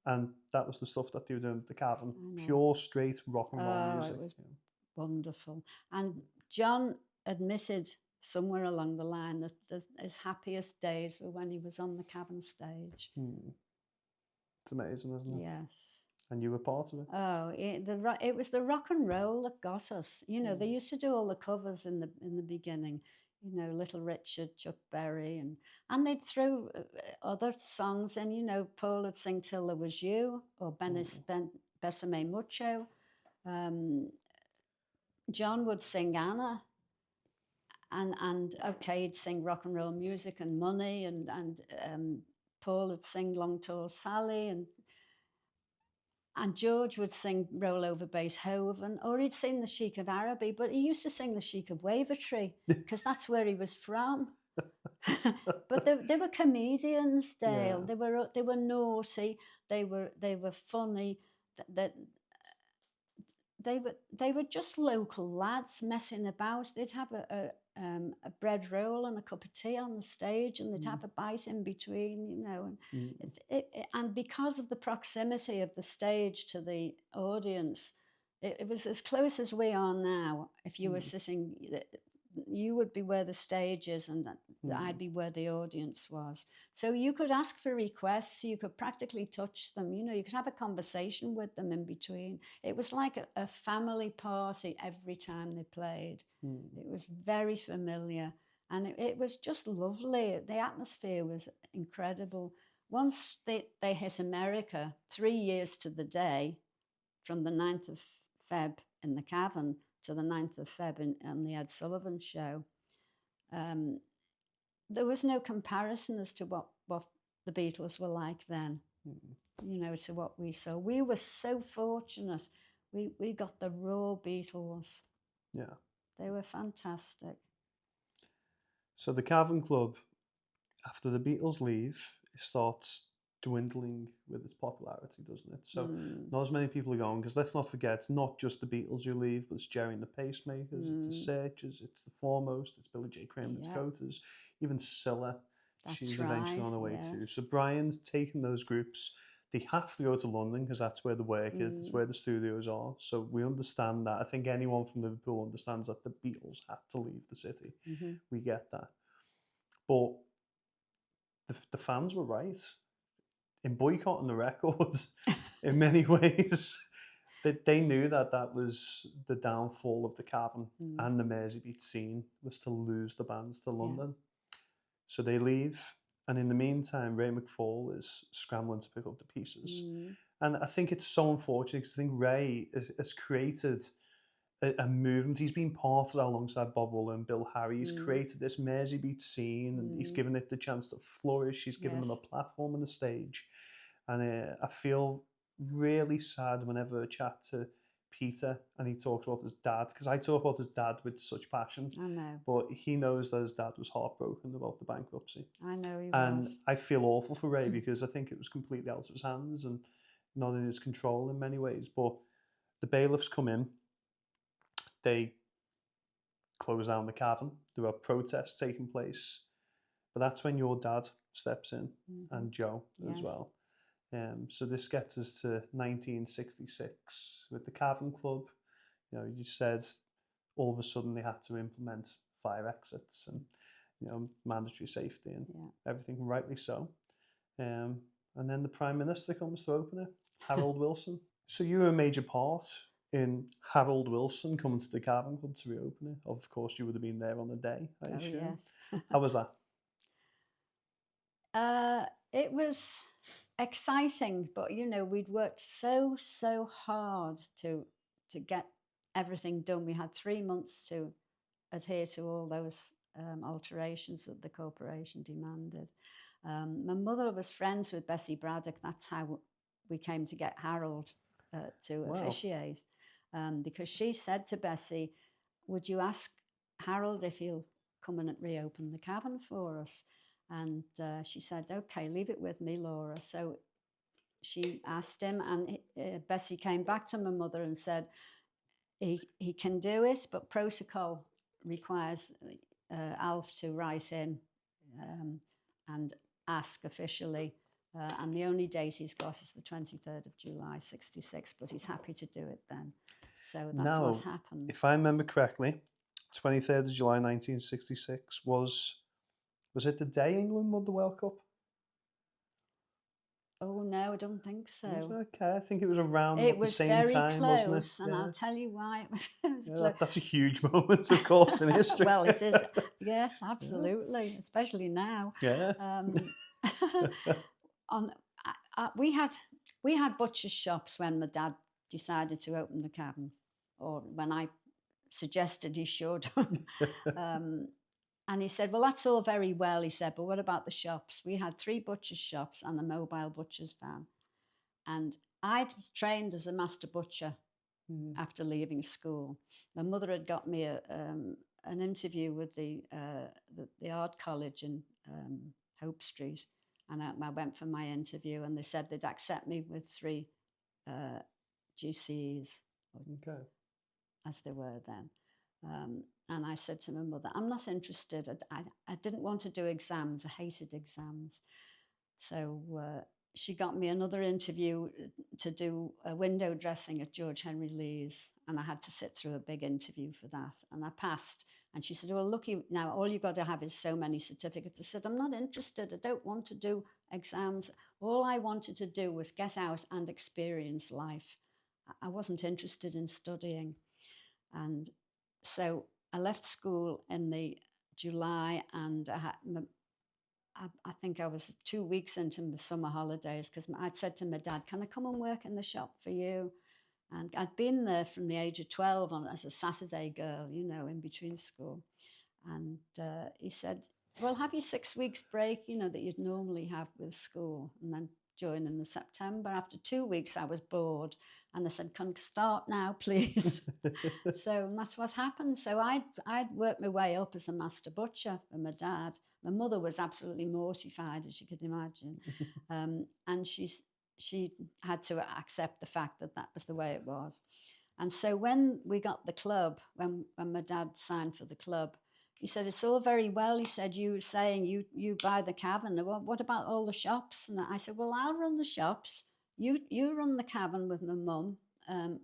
And that was the stuff that they were doing at the Cavern. Pure, straight rock and roll music. It was wonderful. And John admitted somewhere along the line that his happiest days were when he was on the Cavern stage. It's amazing, isn't it? Yes. And you were part of it. Oh, it was the rock and roll that got us. They used to do all the covers in the beginning. Little Richard, Chuck Berry, and they'd throw other songs in. Paul would sing Till There Was You, or Besame Mucho. John would sing Anna, and he'd sing rock and roll music and Money, and Paul would sing Long Tall Sally, and George would sing Roll Over Beethoven, or he'd sing the Sheik of Araby, but he used to sing the Sheik of Wavertree because that's where he was from. But they were comedians, Dale. Yeah. They were naughty. They were funny. They were just local lads messing about. They'd have a bread roll and a cup of tea on the stage, and they'd have a bite in between, and because of the proximity of the stage to the audience, it was as close as we are now. If you were sitting, you would be where the stage is, and I'd be where the audience was. So you could ask for requests, you could practically touch them, you could have a conversation with them in between. It was like a family party every time they played. It was very familiar, and it was just lovely. The atmosphere was incredible. Once they hit America, 3 years to the day, from the 9th of Feb in the Cavern to the 9th of Feb on the Ed Sullivan Show, there was no comparison as to what the Beatles were like then, to what we saw. We were so fortunate. We got the raw Beatles. Yeah. They were fantastic. So the Cavern Club, after the Beatles leave, it starts dwindling with its popularity, doesn't it? So not as many people are going, because let's not forget, it's not just the Beatles who leave, but it's Jerry and the Pacemakers, it's the Searchers, it's the Foremost, it's Billy J. Graham and the Dakotas, even Scylla. She's eventually on her way too. So Brian's taken those groups. They have to go to London because that's where the work is, it's where the studios are. So we understand that. I think anyone from Liverpool understands that the Beatles had to leave the city. We get that. But the fans were right. In boycotting the records, in many ways, they knew that was the downfall of the Cavern and the Merseybeat scene, was to lose the bands to London. So they leave. And in the meantime, Ray McFall is scrambling to pick up the pieces. And I think it's so unfortunate because I think Ray has created a movement. He's been part of that alongside Bob Wooler and Bill Harry. He's created this Merseybeat scene, and he's given it the chance to flourish. He's given them a platform on the stage. And I feel really sad whenever I chat to Peter, and he talks about his dad, because I talk about his dad with such passion, I know. but he knows that his dad was heartbroken about the bankruptcy. I know he And was. I feel awful for Ray because I think it was completely out of his hands and not in his control in many ways. But the bailiffs come in, they close down the cavern, there are protests taking place, but that's when your dad steps in, and Joe as Yes. well. So this gets us to 1966 with the Cavern Club. You know, you said all of a sudden they had to implement fire exits and, you know, mandatory safety and everything, rightly so. And then the Prime Minister comes to open it, Harold Wilson. So you were a major part in Harold Wilson coming to the Cavern Club to reopen it. Of course, you would have been there on the day, I assume. Yes. How was that? It was exciting, but you know, we'd worked so hard to get everything done. We had 3 months to adhere to all those alterations that the corporation demanded. My mother was friends with Bessie Braddock. That's how we came to get Harold to officiate, because she said to Bessie, "Would you ask Harold if he'll come and reopen the cavern for us?" And she said, "Okay, leave it with me, Laura." So she asked him, and Bessie came back to my mother and said, he can do it, but protocol requires Alf to write in and ask officially. And the only date he's got is the 23rd of July, 66, but he's happy to do it then. So that's what's happened. If I remember correctly, 23rd of July 1966 was it the day England won the World Cup? Oh no, I don't think so. Okay, I think it was around the same time, close, wasn't it? And I'll tell you why it was close. That's a huge moment, of course, in history. Well, it is. Yes, absolutely, especially now. Yeah. We had butcher's shops when my dad decided to open the cavern, or when I suggested he should. And he said, "Well, that's all very well," he said, "but what about the shops?" We had 3 butcher's shops and a mobile butcher's van. And I'd trained as a master butcher after leaving school. My mother had got me an interview with the art college in Hope Street. And I went for my interview, and they said they'd accept me with 3 GCEs, as they were then. And I said to my mother, "I'm not interested. I didn't want to do exams. I hated exams." So she got me another interview to do a window dressing at George Henry Lee's, and I had to sit through a big interview for that, and I passed. And she said, "Well, look, now all you've got to have is so many certificates." I said, "I'm not interested. I don't want to do exams. All I wanted to do was get out and experience life. I wasn't interested in studying." And so I left school in the July, and I think I was 2 weeks into the summer holidays, because I'd said to my dad, "Can I come and work in the shop for you?" And I'd been there from the age of 12 as a Saturday girl, you know, in between school. And he said, "Well, have your 6 weeks break, you know, that you'd normally have with school, and then join in the September." After 2 weeks, I was bored. And I said, "Can I start now, please?" So that's what happened. So I'd worked my way up as a master butcher for my dad. My mother was absolutely mortified, as you could imagine. And she had to accept the fact that that was the way it was. And so when we got the club, when my dad signed for the club, he said, "It's all very well," he said, "you saying you buy the cavern. What about all the shops?" And I said, "Well, I'll run the shops. You run the cavern with my mum.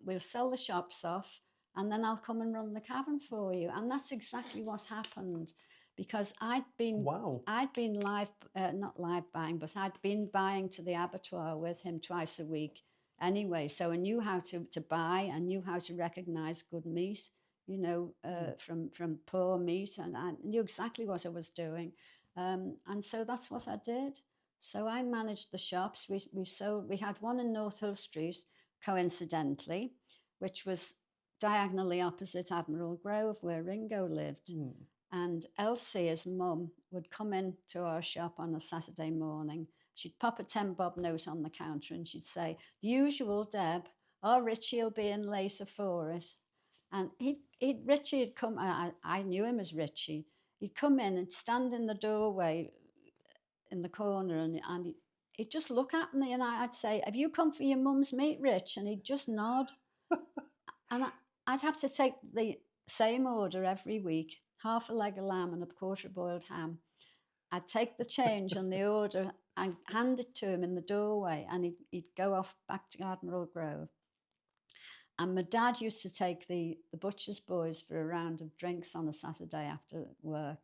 We'll sell the shops off, and then I'll come and run the cavern for you." And that's exactly what happened, because I'd been not live buying, but I'd been buying to the abattoir with him twice a week anyway. So I knew how to buy. I knew how to recognize good meat, you know, from poor meat, and I knew exactly what I was doing. And so that's what I did. So I managed the shops. We had one in North Hill Street, coincidentally, which was diagonally opposite Admiral Grove, where Ringo lived. And Elsie, his mum, would come in to our shop on a Saturday morning. She'd pop a 10-bob note on the counter, and she'd say, "The usual, Deb. oh, Richie will be in later for it. And Richie had come, I knew him as Richie. He'd come in and stand in the doorway in the corner, and he'd just look at me, and I'd say, have you come for your mum's meat, Rich? And he'd just nod. And I'd have to take the same order every week, half a leg of lamb and a quarter of boiled ham. I'd take the change on the order and hand it to him in the doorway, and he'd go off back to Admiral Grove. And my dad used to take the butcher's boys for a round of drinks on a Saturday after work.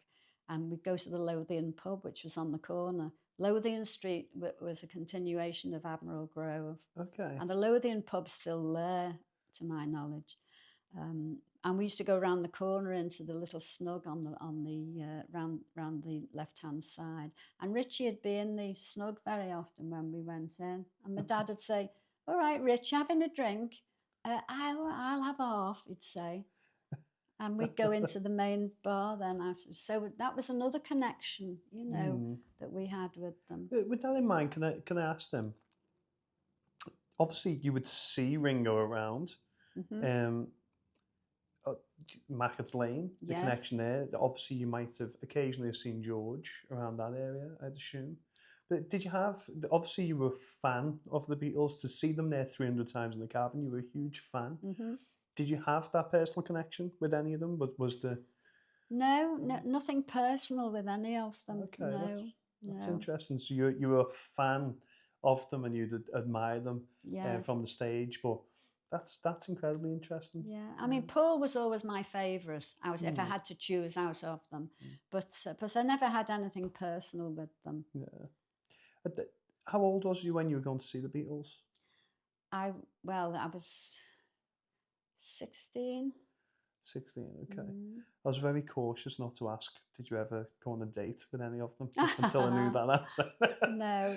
And we'd go to the Lothian pub, which was on the corner. Lothian Street was a continuation of Admiral Grove. Okay. And the Lothian pub's still there, to my knowledge. And we used to go around the corner into the little snug round the left-hand side. And Richie would be in the snug very often when we went in. And my dad would say, all right, Rich, having a drink? I'll have half, he'd say. And we'd go into the main bar then after. So that was another connection, that we had with them. With that in mind, can I ask them? Obviously, you would see Ringo around. Mm-hmm. Mackett's Lane, the connection there. Obviously, you might have occasionally seen George around that area, I'd assume. But did you have, obviously you were a fan of the Beatles, to see them there 300 times in the Cavern, you were a huge fan. Mm-hmm. Did you have that personal connection with any of them? But was the... No, nothing personal with any of them. Okay, that's interesting. So you were a fan of them and you'd admire them from the stage, but that's incredibly interesting. Yeah, I mean, Paul was always my favourite. If I had to choose out of them, but I never had anything personal with them. Yeah. How old was you when you were going to see the Beatles? I was 16. 16, okay. I was very cautious not to ask, did you ever go on a date with any of them? Until I knew that answer. No.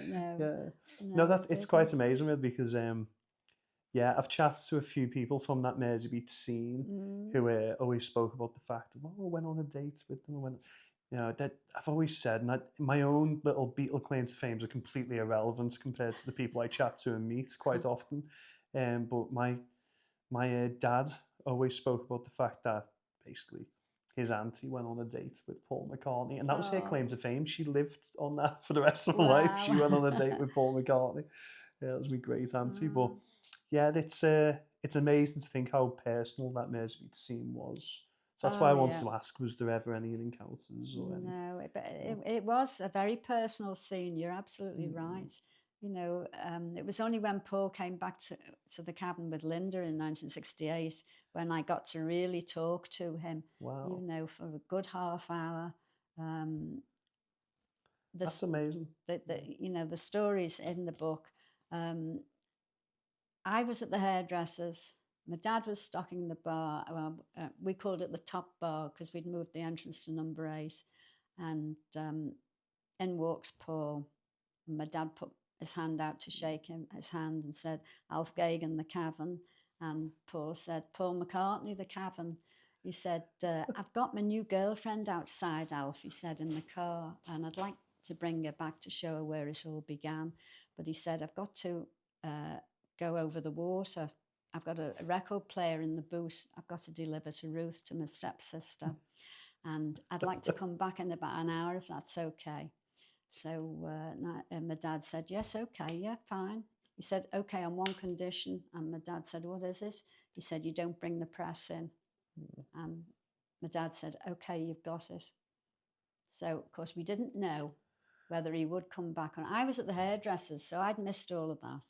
No, it's quite amazing, really, because I've chatted to a few people from that Merseybeat scene who always spoke about the fact of, I went on a date with them. That I've always said, and my own little Beatle claim to fame are completely irrelevant compared to the people I chat to and meet quite often. But my dad always spoke about the fact that basically his auntie went on a date with Paul McCartney, and that was her claim to fame. She lived on that for the rest of her life. She went on a date with Paul McCartney. Yeah, it was my great auntie. But yeah, it's amazing to think how personal that Merseybeat scene was. So that's why I wanted to ask, was there ever any encounters or anything? No, it was a very personal scene. You're absolutely right. It was only when Paul came back to the Cavern with Linda in 1968 when I got to really talk to him. Wow. For a good half hour. That's amazing. The stories in the book. I was at the hairdresser's. My dad was stocking the bar. We called it the top bar because we'd moved the entrance to number 8. And in walks Paul. And my dad put his hand out to shake his hand and said, Alf Geoghegan, the Cavern. And Paul said, Paul McCartney, the Cavern. He said, I've got my new girlfriend outside, Alf, he said, in the car. And I'd like to bring her back to show her where it all began. But he said, I've got to go over the water. I've got a record player in the booth. I've got to deliver to Ruth, to my stepsister. And I'd like to come back in about an hour if that's okay. So my dad said, yes, okay, yeah, fine. He said, okay, on one condition. And my dad said, what is it? He said, you don't bring the press in. And my dad said, okay, you've got it. So, of course, we didn't know whether he would come back. And I was at the hairdresser's, so I'd missed all of that.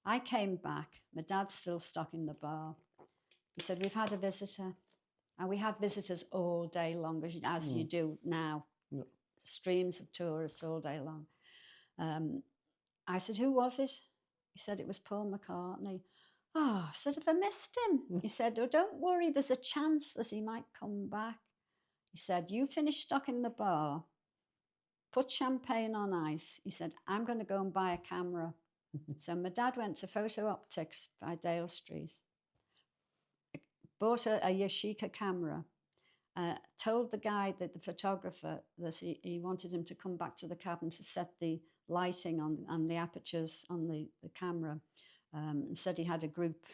I came back. My dad's still stocking the bar. He said, we've had a visitor. And we had visitors all day long, as you do now. Yeah. Streams of tourists all day long. I said, who was it? He said, it was Paul McCartney. Oh, I said, have I missed him? He said, oh, don't worry, there's a chance that he might come back. He said, you finish stocking the bar, put champagne on ice. He said, I'm going to go and buy a camera. So my dad went to Photo Optics by Dale Street, bought a Yashica camera, told the guy, the photographer, that he wanted him to come back to the Cavern to set the lighting on the apertures on the camera. And said he had a group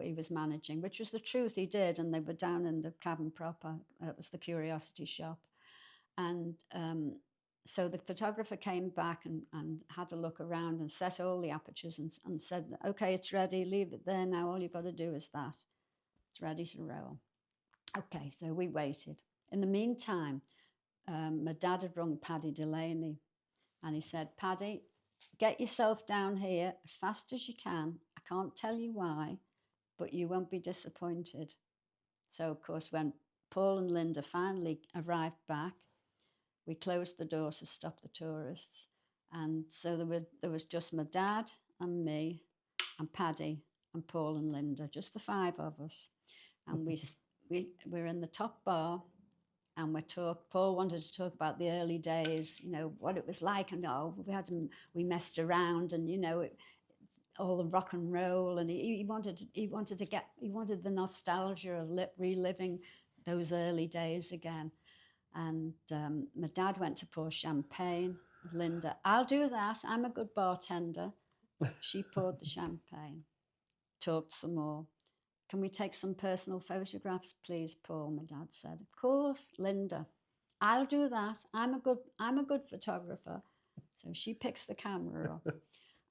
he was managing, which was the truth, he did. And they were down in the Cavern proper. It was the curiosity shop. And so the photographer came back and had a look around and set all the apertures and said, okay, it's ready, leave it there now. All you've got to do is that. It's ready to roll. Okay, so we waited. In the meantime, my dad had rung Paddy Delaney and he said, Paddy, get yourself down here as fast as you can. I can't tell you why, but you won't be disappointed. So, of course, when Paul and Linda finally arrived back, we closed the door to stop the tourists. And so there was just my dad and me and Paddy and Paul and Linda, just the five of us. And we're in the top bar and Paul wanted to talk about the early days, you know, what it was like. And we messed around and, you know, all the rock and roll. And he wanted the nostalgia of reliving those early days again. And my dad went to pour champagne. Linda, I'll do that. I'm a good bartender. She poured the champagne, talked some more. Can we take some personal photographs, please, Paul? My dad said. Of course, Linda. I'll do that. I'm a good photographer. So she picks the camera up.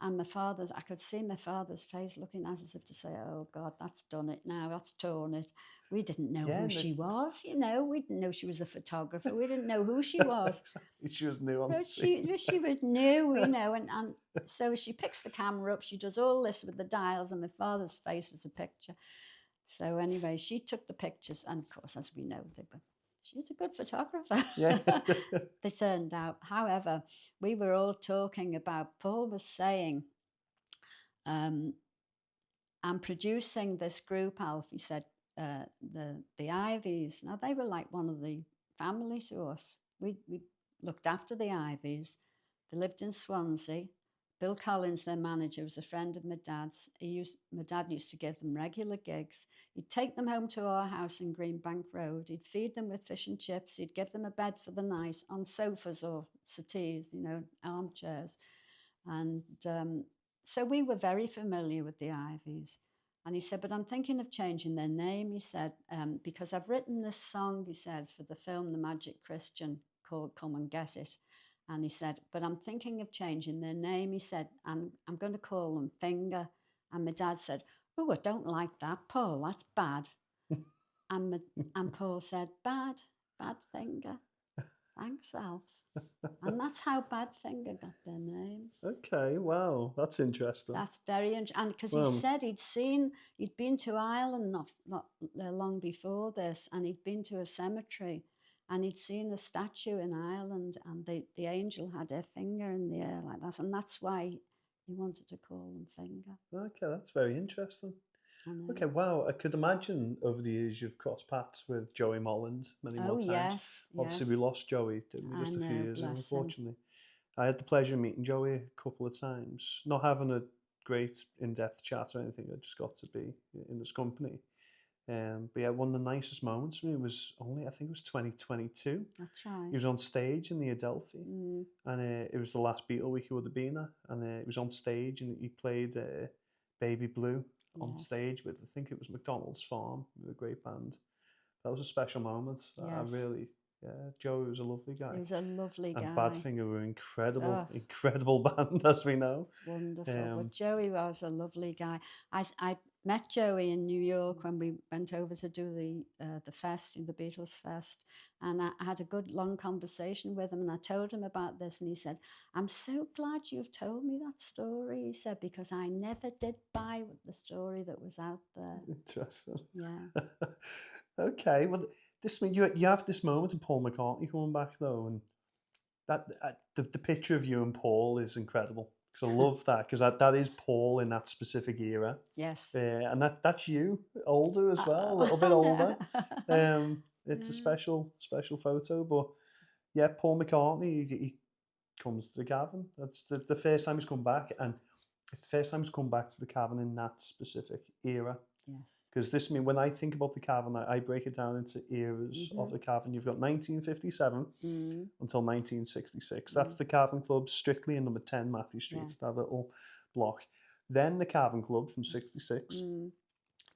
And I could see my father's face looking at us as if to say, oh, God, that's done it now. That's torn it. We didn't know who she was, you know. We didn't know she was a photographer. We didn't know who she was. She was new on the scene. She was new, you know. And so she picks the camera up. She does all this with the dials, and my father's face was a picture. So anyway, she took the pictures. And, of course, as we know, she's a good photographer. Yeah. They turned out. However, we were all talking about, Paul was saying, I'm producing this group, Alf. He said, the Ivies. Now, they were like one of the family to us. We looked after the Ivies. They lived in Swansea. Bill Collins, their manager, was a friend of my dad's. My dad used to give them regular gigs. He'd take them home to our house in Greenbank Road. He'd feed them with fish and chips. He'd give them a bed for the night on sofas or settees, you know, armchairs. And so we were very familiar with the Ivies. And he said, but I'm thinking of changing their name, he said, because I've written this song, he said, for the film The Magic Christian called Come and Get It. And he said, but I'm thinking of changing their name, he said, and I'm going to call them Finger. And my dad said, oh, I don't like that, Paul, that's bad. and Paul said, bad Finger. Thanks, Alf. And that's how Badfinger got their name. Okay, wow, that's interesting. That's very interesting. And because he said he'd been to Ireland not long before this, and he'd been to a cemetery, and he'd seen a statue in Ireland, and the angel had her finger in the air like that, and that's why he wanted to call them Finger. Okay, that's very interesting. Okay, wow. I could imagine over the years you've crossed paths with Joey Molland many more times. Yes. Obviously, we lost Joey, didn't we, just a few years ago, unfortunately. I had the pleasure of meeting Joey a couple of times, not having a great in-depth chat or anything. I just got to be in his company. But yeah, one of the nicest moments for me was I think it was 2022. That's right. He was on stage in the Adelphi, and it was the last Beatle week he would have been at, and he was on stage and he played Baby Blue on stage with, I think it was McDonald's Farm, with a great band. That was a special moment. Yes. Joey was a lovely guy. He was a lovely guy. And Badfinger were incredible band, as we know. Wonderful. But Joey was a lovely guy. I met Joey in New York when we went over to do the fest, the Beatles fest, and I had a good long conversation with him, and I told him about this, and he said, I'm so glad you've told me that story, he said, because I never did buy the story that was out there. Interesting. Yeah. Okay, well, you have this moment of Paul McCartney coming back, though, and that the picture of you and Paul is incredible. Because I love that, because that is Paul in that specific era. Yes. And that's you, older as well, a little bit older. It's a special photo. But yeah, Paul McCartney, he comes to the Cavern. That's the first time he's come back, and it's the first time he's come back to the Cavern in that specific era. Yes. Because when I think about the Cavern, I break it down into eras of the Cavern. You've got 1957 until 1966. That's the Cavern Club, strictly in number 10 Matthew Street, that little block. Then the Cavern Club from 66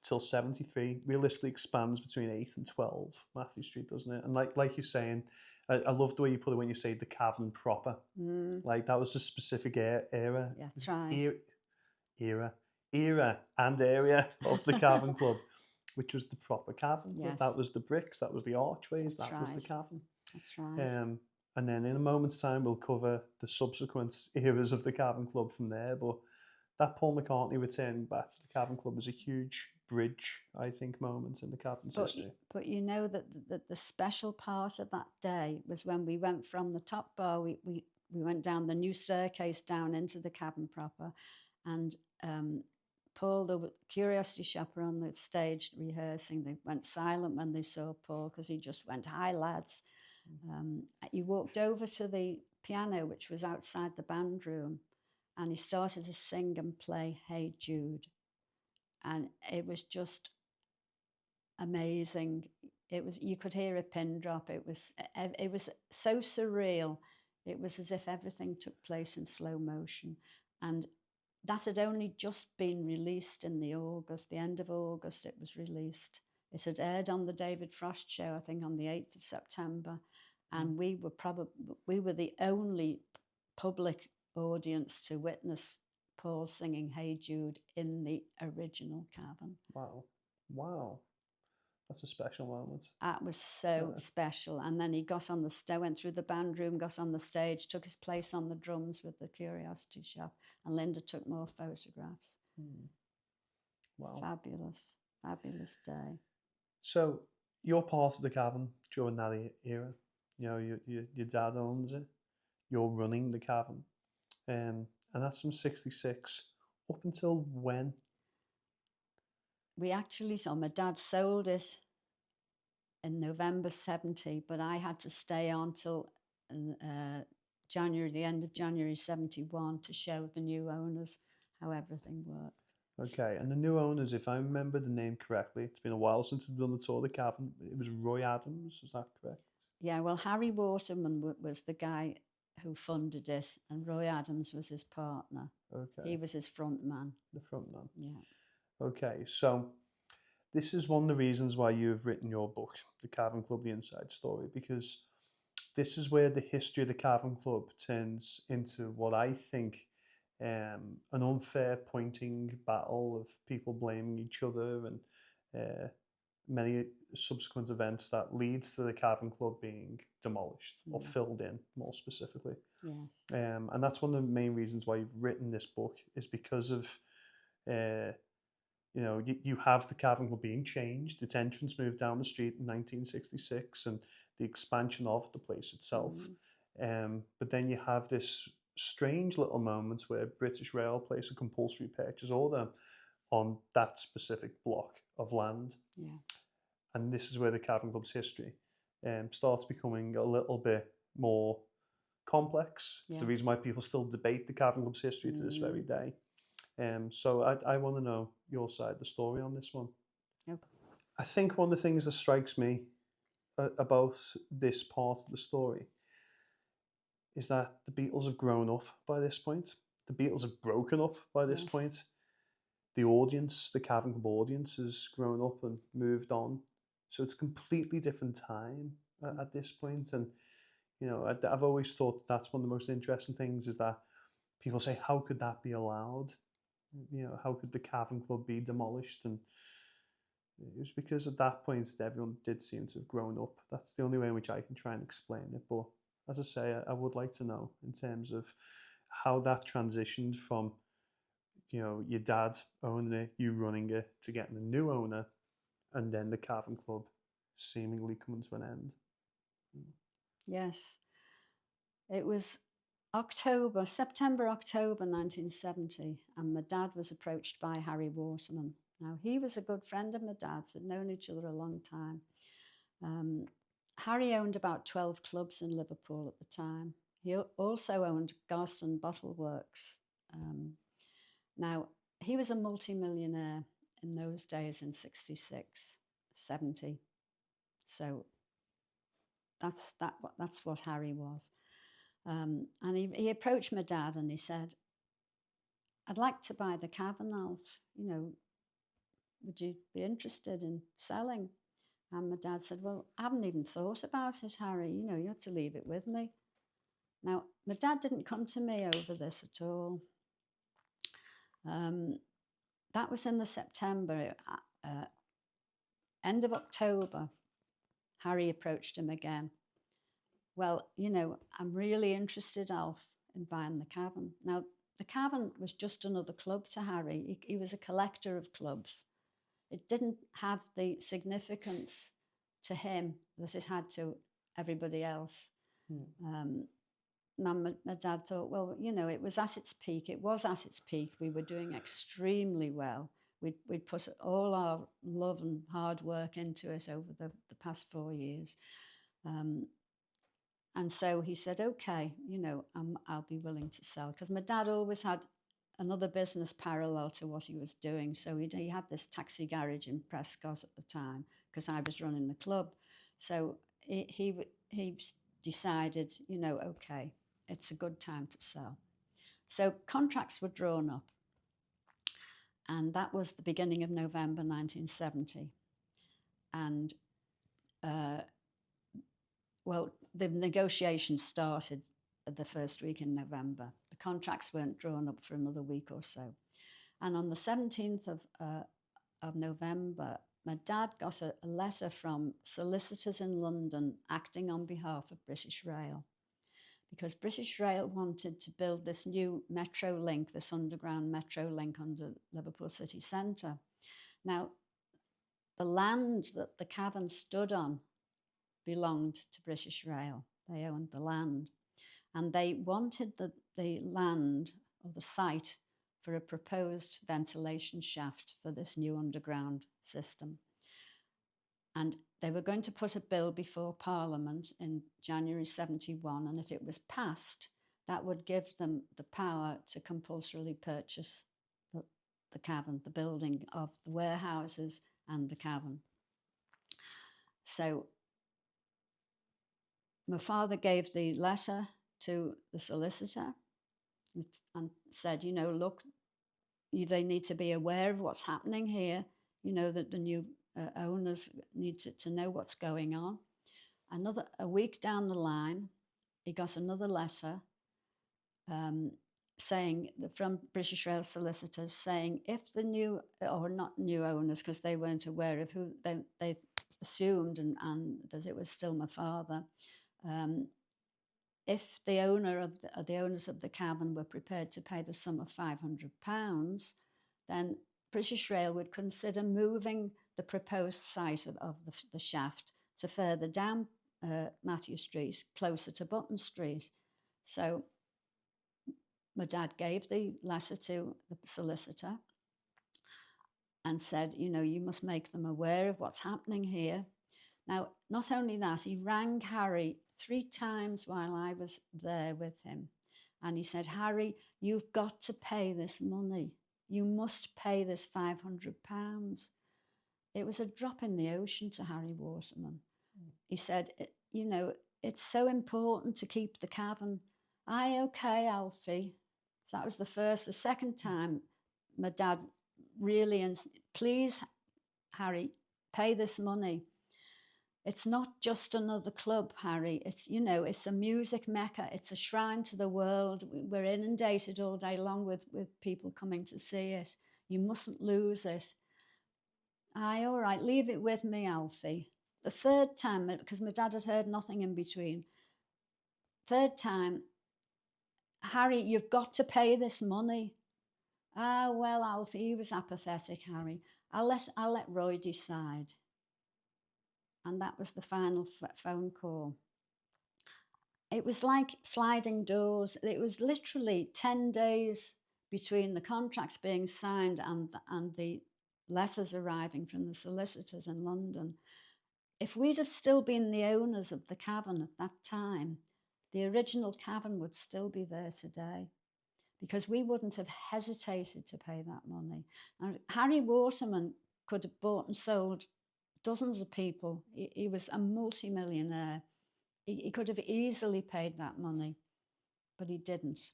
till 73. Realistically expands between 8 and 12, Matthew Street, doesn't it? And like you're saying, I love the way you put it when you say the cavern proper. Like that was a specific era. Yeah, that's right. Era and area of the Cavern Club, which was the proper cavern. Yes. That was the bricks, that was the archways, That's that right. was the cavern. That's right. And then in a moment's time, we'll cover the subsequent eras of the Cavern Club from there. But that Paul McCartney returning back to the Cavern Club was a huge bridge, I think, moment in the Cavern's history. But you know that the special part of that day was when we went from the top bar, we went down the new staircase down into the cavern proper, and Paul, the curiosity shopper, on the stage rehearsing, they went silent when they saw Paul because he just went, "Hi, lads." He walked over to the piano, which was outside the band room, and he started to sing and play "Hey Jude," and it was just amazing. It was, you could hear a pin drop. It was so surreal. It was as if everything took place in slow motion, and that had only just been released in the end of August. It was released. It had aired on the David Frost show, I think, on the 8th of September, and we were the only public audience to witness Paul singing "Hey Jude" in the original Cavern. Wow. That's a special moment. That was so special. And then he got on went through the band room, got on the stage, took his place on the drums with the Curiosity Shop, and Linda took more photographs. Wow. Fabulous day. So you're part of the Cavern during that era. You know, your dad owns it. You're running the Cavern. And that's from 66 up until when? We actually saw, my dad sold it in November 70, but I had to stay on till the end of January 71 to show the new owners how everything worked. Okay, and the new owners, if I remember the name correctly, it's been a while since I've done the tour of the Cavern. It was Roy Adams, is that correct? Yeah, well, Harry Waterman was the guy who funded it, and Roy Adams was his partner. Okay. He was his front man. The front man. Yeah. Okay, so this is one of the reasons why you've written your book, The Cavern Club, The Inside Story, because this is where the history of the Cavern Club turns into what I think an unfair pointing battle of people blaming each other and many subsequent events that leads to the Cavern Club being demolished or filled in, more specifically. Yes. And that's one of the main reasons why you've written this book, is because of you have the Cavern Club being changed. Its entrance moved down the street in 1966 and the expansion of the place itself. But then you have this strange little moment where British Rail place a compulsory purchase order on that specific block of land. Yeah. And this is where the Cavern Club's history starts becoming a little bit more complex. It's the reason why people still debate the Cavern Club's history to this very day. So I want to know your side of the story on this one. Yep. I think one of the things that strikes me about this part of the story is that the Beatles have grown up by this point. The Beatles have broken up by this point. The audience, the Cavern Club audience, has grown up and moved on. So it's a completely different time at this point. And, I've always thought that's one of the most interesting things, is that people say, how could that be allowed? How could the Cavern Club be demolished? And it was because at that point, everyone did seem to have grown up. That's the only way in which I can try and explain it. But as I say, I would like to know in terms of how that transitioned from, your dad owning it, you running it, to getting a new owner, and then the Cavern Club seemingly coming to an end. Yes. It was September, October 1970, and my dad was approached by Harry Waterman. Now, he was a good friend of my dad's. They'd known each other a long time. Harry owned about 12 clubs in Liverpool at the time. He also owned Garston Bottle Works. Now, he was a multi-millionaire in those days in 66, 70. So that's what Harry was. And he approached my dad and he said, I'd like to buy the Cavern, Alf. would you be interested in selling? And my dad said, well, I haven't even thought about it, Harry. You know, you have to leave it with me. Now, my dad didn't come to me over this at all. That was in the September. End of October, Harry approached him again. Well, you know, I'm really interested, Alf, in buying the Cavern. Now, the Cavern was just another club to Harry. He was a collector of clubs. It didn't have the significance to him that it had to everybody else. My dad thought, well, you know, it was at its peak. It was at its peak. We were doing extremely well. We'd put all our love and hard work into it over the past 4 years. And so he said, okay, you know, I'll be willing to sell. Because my dad always had another business parallel to what he was doing. So he had this taxi garage in Prescott at the time, because I was running the club. So he decided, you know, okay, it's a good time to sell. So contracts were drawn up. And that was the beginning of November 1970. And, well, the negotiations started the first week in November. The contracts weren't drawn up for another week or so. And on the 17th of November, my dad got a letter from solicitors in London acting on behalf of British Rail, because British Rail wanted to build this new metro link, this underground metro link under Liverpool city centre. Now, the land that the Cavern stood on belonged to British Rail. They owned the land. And they wanted the land or the site for a proposed ventilation shaft for this new underground system. And they were going to put a bill before Parliament in January 71, and if it was passed, that would give them the power to compulsorily purchase the Cavern, the building of the warehouses and the Cavern. So my father gave the letter to the solicitor and said, you know, look, they need to be aware of what's happening here, you know, that the new owners need to know what's going on. A week down the line, he got another letter saying from British Rail solicitors saying if the new, or not new owners, because they weren't aware of who they assumed, and that it was still my father, if the owners of the Cavern were prepared to pay the sum of £500, then British Rail would consider moving the proposed site of the shaft to further down Matthew Street, closer to Button Street. So my dad gave the letter to the solicitor and said, you know, you must make them aware of what's happening here. Now, not only that, he rang Harry 3 times while I was there with him. And he said, Harry, you've got to pay this money. You must pay this £500. It was a drop in the ocean to Harry Waterman. He said, you know, it's so important to keep the Cavern. Aye, okay, Alfie. So that was the first. The second time, my dad really, please, Harry, pay this money. It's not just another club, Harry. It's, you know, it's a music mecca. It's a shrine to the world. We're inundated all day long with people coming to see it. You mustn't lose it. Aye, all right, leave it with me, Alfie. The third time, because my dad had heard nothing in between, third time, Harry, you've got to pay this money. Ah, well, Alfie, he was apathetic, Harry. I'll let Roy decide. And that was the final phone call. It was like sliding doors. It was literally 10 days between the contracts being signed and the letters arriving from the solicitors in London. If we'd have still been the owners of the Cavern at that time, the original Cavern would still be there today, because we wouldn't have hesitated to pay that money. And Harry Waterman could have bought and sold dozens of people. He was a multi-millionaire. He could have easily paid that money, but he didn't.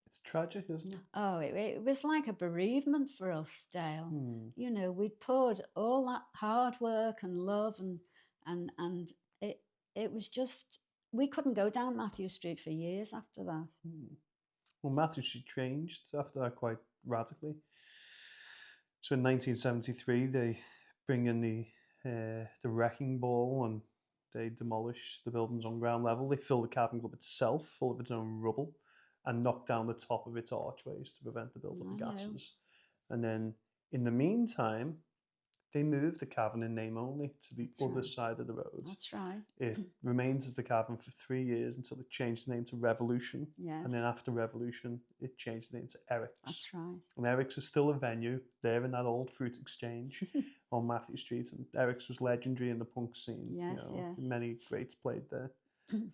It's tragic, isn't it? Oh, it was like a bereavement for us, Dale. You know, we'd poured all that hard work and love, and it was just, we couldn't go down Matthew Street for years after that. Well, Matthew Street changed after that quite radically. So in 1973, they bring in the wrecking ball and they demolish the buildings on ground level. They fill the Cavern Club itself full of its own rubble and knock down the top of its archways to prevent the build-up of gases. And then in the meantime, they moved the Cavern in name only to the other side of the road. That's right. It remains as the Cavern for 3 years until it changed the name to Revolution. Yes. And then after Revolution, it changed the name to Eric's. That's right. And Eric's is still a venue there in that old fruit exchange on Matthew Street. And Eric's was legendary in the punk scene. Yes, you know, yes. Many greats played there.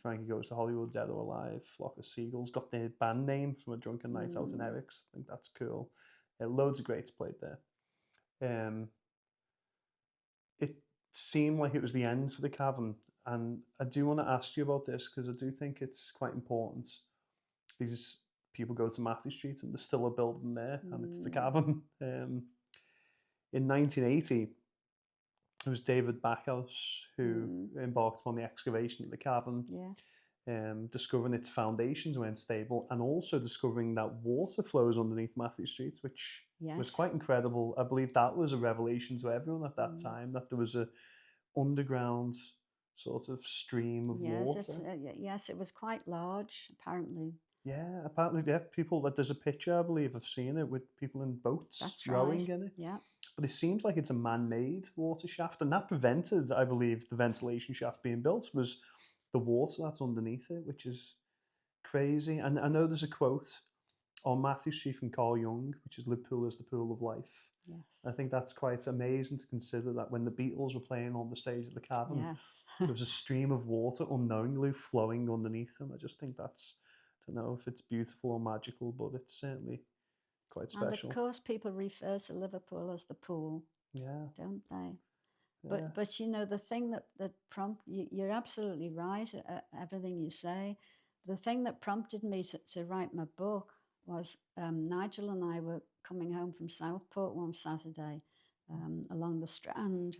Frankie Goes to Hollywood, Dead or Alive, Flock of Seagulls got their band name from a drunken night out in Eric's. I think that's cool. Loads of greats played there. It seemed like it was the end for the Cavern, and I do want to ask you about this because I do think it's quite important, because people go to Matthew Street and there's still a building there, and it's the Cavern. In 1980, it was David Backhouse who embarked on the excavation of the Cavern. Yes. Discovering its foundations weren't stable, and also discovering that water flows underneath Matthew Street, which was quite incredible. I believe that was a revelation to everyone at that time, that there was a underground sort of stream of water. Yes, it was quite large, apparently. Yeah, apparently, people, there's a picture, I believe, I've seen it, with people in boats rowing in it. Yeah. But it seems like it's a man-made water shaft, and that prevented, I believe, the ventilation shaft being built, was the water that's underneath it, which is crazy. And I know there's a quote on Matthew Street from Carl Jung, which is "Liverpool is the pool of life." Yes. I think that's quite amazing to consider, that when the Beatles were playing on the stage at the Cavern, there was a stream of water unknowingly flowing underneath them. I just think that's, I don't know if it's beautiful or magical, but it's certainly quite special. And of course, people refer to Liverpool as the pool. Yeah. Don't they? But you know, the thing that you're absolutely right, everything you say. The thing that prompted me to write my book was Nigel and I were coming home from Southport one Saturday along the Strand,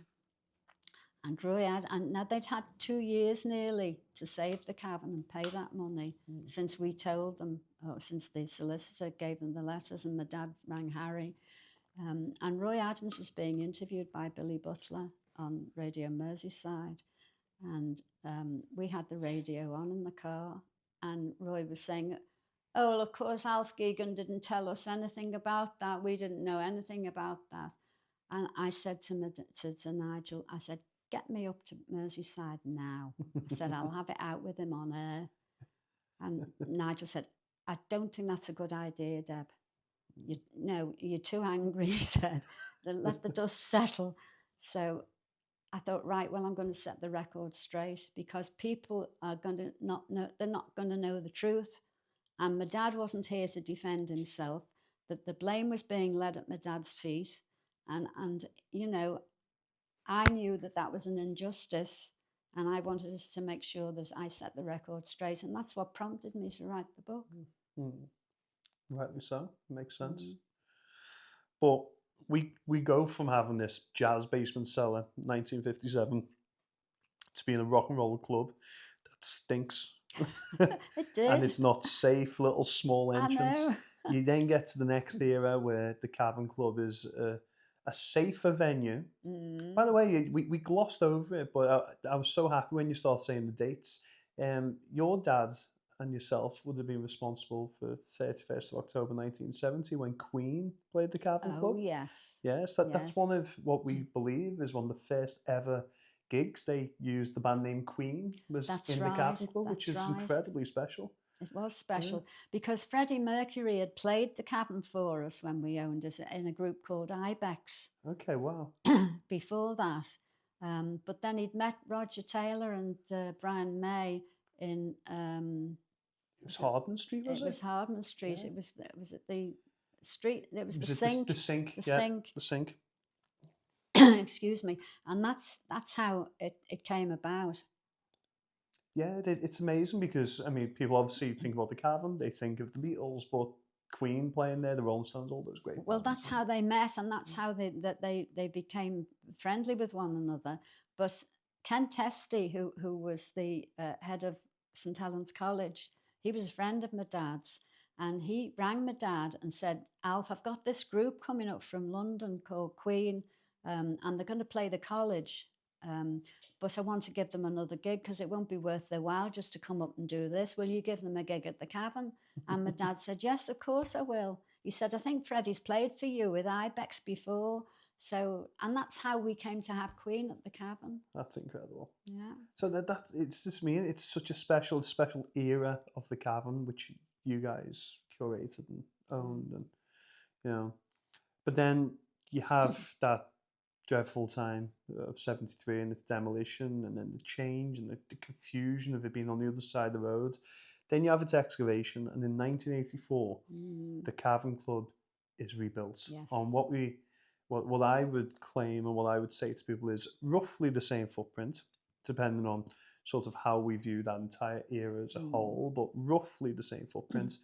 and now they'd had 2 years nearly to save the Cavern and pay that money since we told them, since the solicitor gave them the letters, and my dad rang Harry. And Roy Adams was being interviewed by Billy Butler on Radio Merseyside, and we had the radio on in the car, and Roy was saying, "Oh, well, of course, Alf Geoghegan didn't tell us anything about that. We didn't know anything about that." And I said to Nigel, I said, "Get me up to Merseyside now." I said, "I'll have it out with him on air." And Nigel said, "I don't think that's a good idea, Deb. You're too angry," he said. "Let the dust settle." So I thought, right, well, I'm going to set the record straight, because people are going to not know, they're not going to know the truth. And my dad wasn't here to defend himself, that the blame was being laid at my dad's feet. And you know, I knew that was an injustice, and I wanted us to make sure that I set the record straight. And that's what prompted me to write the book. Rightly so, makes sense. But we go from having this jazz basement cellar, 1957, to being a rock and roll club that stinks. It did. And it's not safe, little small entrance. I know. You then get to the next era where the Cavern Club is a safer venue. By the way, we glossed over it, but I was so happy when you started saying the dates. Your dad and yourself would have been responsible for 31st of October 1970, when Queen played the Cavern Club. Oh, yes. Yes, that's one of what we believe is one of the first ever gigs they used the band name Queen, was the Cavern Club, which is incredibly special. It was special because Freddie Mercury had played the Cavern for us when we owned it in a group called Ibex. Okay, wow. Before that. But then he'd met Roger Taylor and Brian May in... it was Hardman Street, was it? It was Hardman Street. Yeah. It was at the street. It was the Sink. The Sink. The Sink. Excuse me. And that's how it came about. Yeah, it's amazing because, I mean, people obviously think about the Cavern, they think of the Beatles, but Queen playing there, the Rolling Stones, all those great Well, bands. that's how they met, and that's how they became friendly with one another. But Ken Testy, who was the head of St Helens College, he was a friend of my dad's, and he rang my dad and said, Alf, I've got this group coming up from London called Queen, and they're going to play the college. But I want to give them another gig because it won't be worth their while just to come up and do this. Will you give them a gig at the Cavern? And my dad said, yes, of course I will. He said, I think Freddie's played for you with Ibex before. So, and that's how we came to have Queen at the Cavern. That's incredible. Yeah. So that it's just it's such a special era of the Cavern, which you guys curated and owned, and you know. But then you have that dreadful time of '73 and its demolition, and then the change and the confusion of it being on the other side of the road. Then you have its excavation, and in 1984, the Cavern Club is rebuilt on what I would claim and what I would say to people is roughly the same footprint, depending on sort of how we view that entire era as a whole, but roughly the same footprint.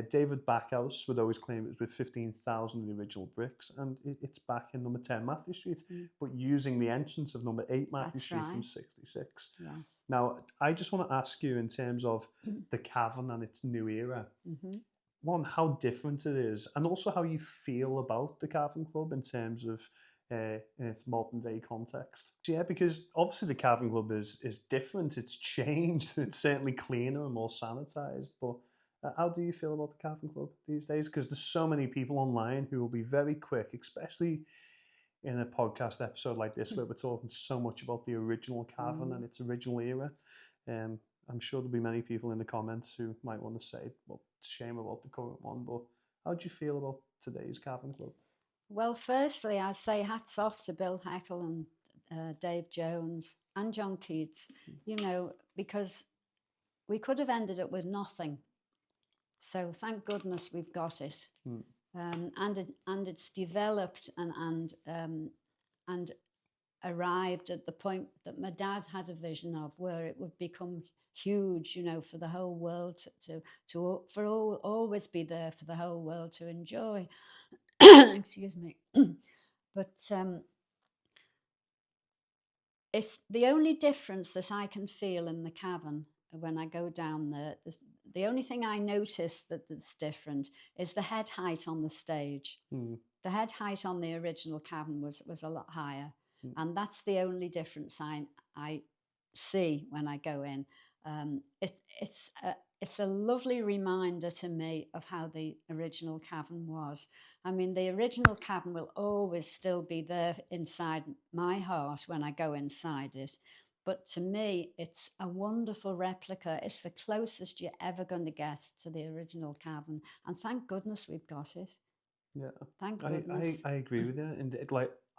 David Backhouse would always claim it was with 15,000 of the original bricks, and it's back in number 10 Matthew Street, but using the entrance of number 8 Matthew Street from 66. Yes. Now, I just want to ask you in terms of the Cavern and its new era, one, how different it is, and also how you feel about the Cavern Club in terms of in its modern day context. So, yeah, because obviously the Cavern Club is different, it's changed, it's certainly cleaner and more sanitized, but how do you feel about the Cavern Club these days? Because there's so many people online who will be very quick, especially in a podcast episode like this where we're talking so much about the original Cavern and its original era. I'm sure there'll be many people in the comments who might want to say, well, shame about the current one, but how do you feel about today's Cavern Club? Well, firstly, I say hats off to Bill Heckle and Dave Jones and John Keats, because we could have ended up with nothing. So thank goodness we've got it, and it's developed and arrived at the point that my dad had a vision of, where it would become huge, for the whole world always be there for the whole world to enjoy. Excuse me, but it's the only difference that I can feel in the Cavern when I go down there. The only thing I notice that's different is the head height on the stage. The head height on the original Cavern was a lot higher, and that's the only difference I see when I go in. It's a lovely reminder to me of how the original Cavern was. I mean, the original Cavern will always still be there inside my heart when I go inside it. But to me, it's a wonderful replica. It's the closest you're ever going to get to the original Cavern. And thank goodness we've got it. Yeah. Thank goodness. I agree with you. And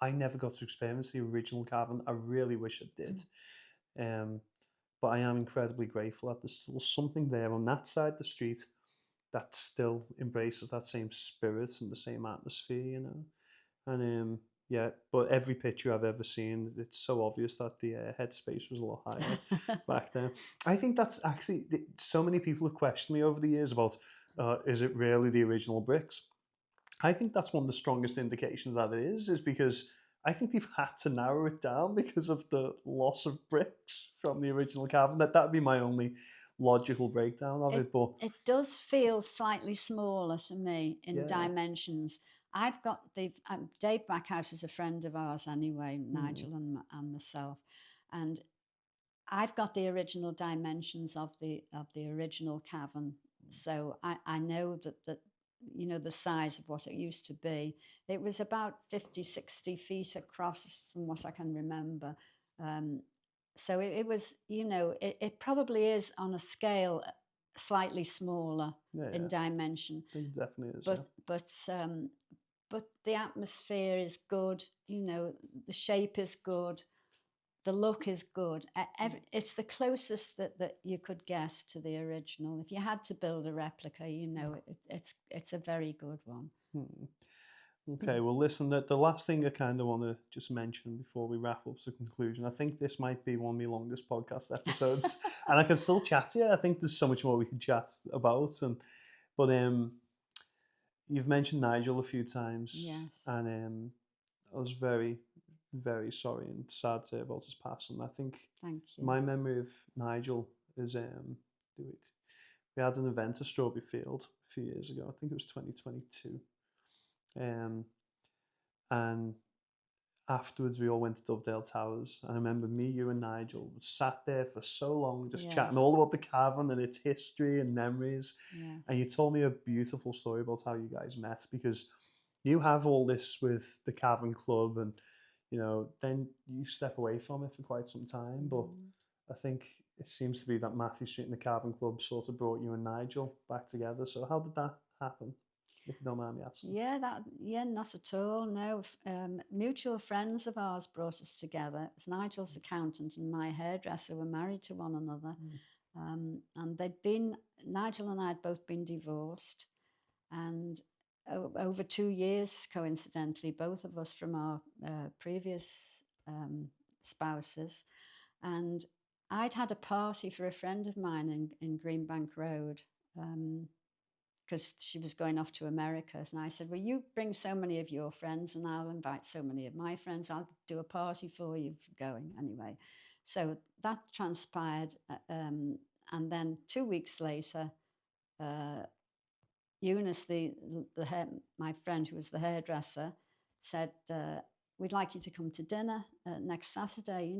I never got to experience the original Cavern. I really wish I did. But I am incredibly grateful that there's still something there on that side of the street that still embraces that same spirit and the same atmosphere, And yeah, but every picture I've ever seen, it's so obvious that the headspace was a lot higher back then. I think that's actually, so many people have questioned me over the years about, is it really the original bricks? I think that's one of the strongest indications that it is because I think they've had to narrow it down because of the loss of bricks from the original Cavern. That would be my only logical breakdown of it. But it does feel slightly smaller to me in dimensions. I've got Dave Backhouse is a friend of ours anyway, Nigel and myself, and I've got the original dimensions of the original Cavern, so I know that the size of what it used to be. It was about 50, 60 feet across from what I can remember. So it was, it probably is on a scale slightly smaller in dimension. It definitely is. But the atmosphere is good. The shape is good. The look is good. It's the closest that you could get to the original. If you had to build a replica, it's a very good one. Okay, well, listen, the last thing I kind of want to just mention before we wrap up to conclusion, I think this might be one of my longest podcast episodes, and I can still chat to you. I think there's so much more we can chat about, but you've mentioned Nigel a few times. Yes. And I was very, very sorry and sad to hear about his passing. I think Thank you. my memory of Nigel is we had an event at Strawberry Field a few years ago. I think it was 2022. And afterwards we all went to Dovedale Towers. And I remember me, you and Nigel sat there for so long just chatting all about the Cavern and its history and memories. Yes. And you told me a beautiful story about how you guys met, because you have all this with the Cavern Club, and then you step away from it for quite some time. But I think it seems to be that Matthew Street and the Cavern Club sort of brought you and Nigel back together. So how did that happen, if you don't mind me asking? Yeah, not at all. No, mutual friends of ours brought us together. It was Nigel's accountant and my hairdresser were married to one another. And Nigel and I had both been divorced, and over 2 years, coincidentally, both of us from our previous spouses. And I'd had a party for a friend of mine in Greenbank Road, because she was going off to America. And I said, well, you bring so many of your friends and I'll invite so many of my friends. I'll do a party for you for going anyway. So that transpired. And then 2 weeks later, Eunice, my friend who was the hairdresser, said, we'd like you to come to dinner next Saturday.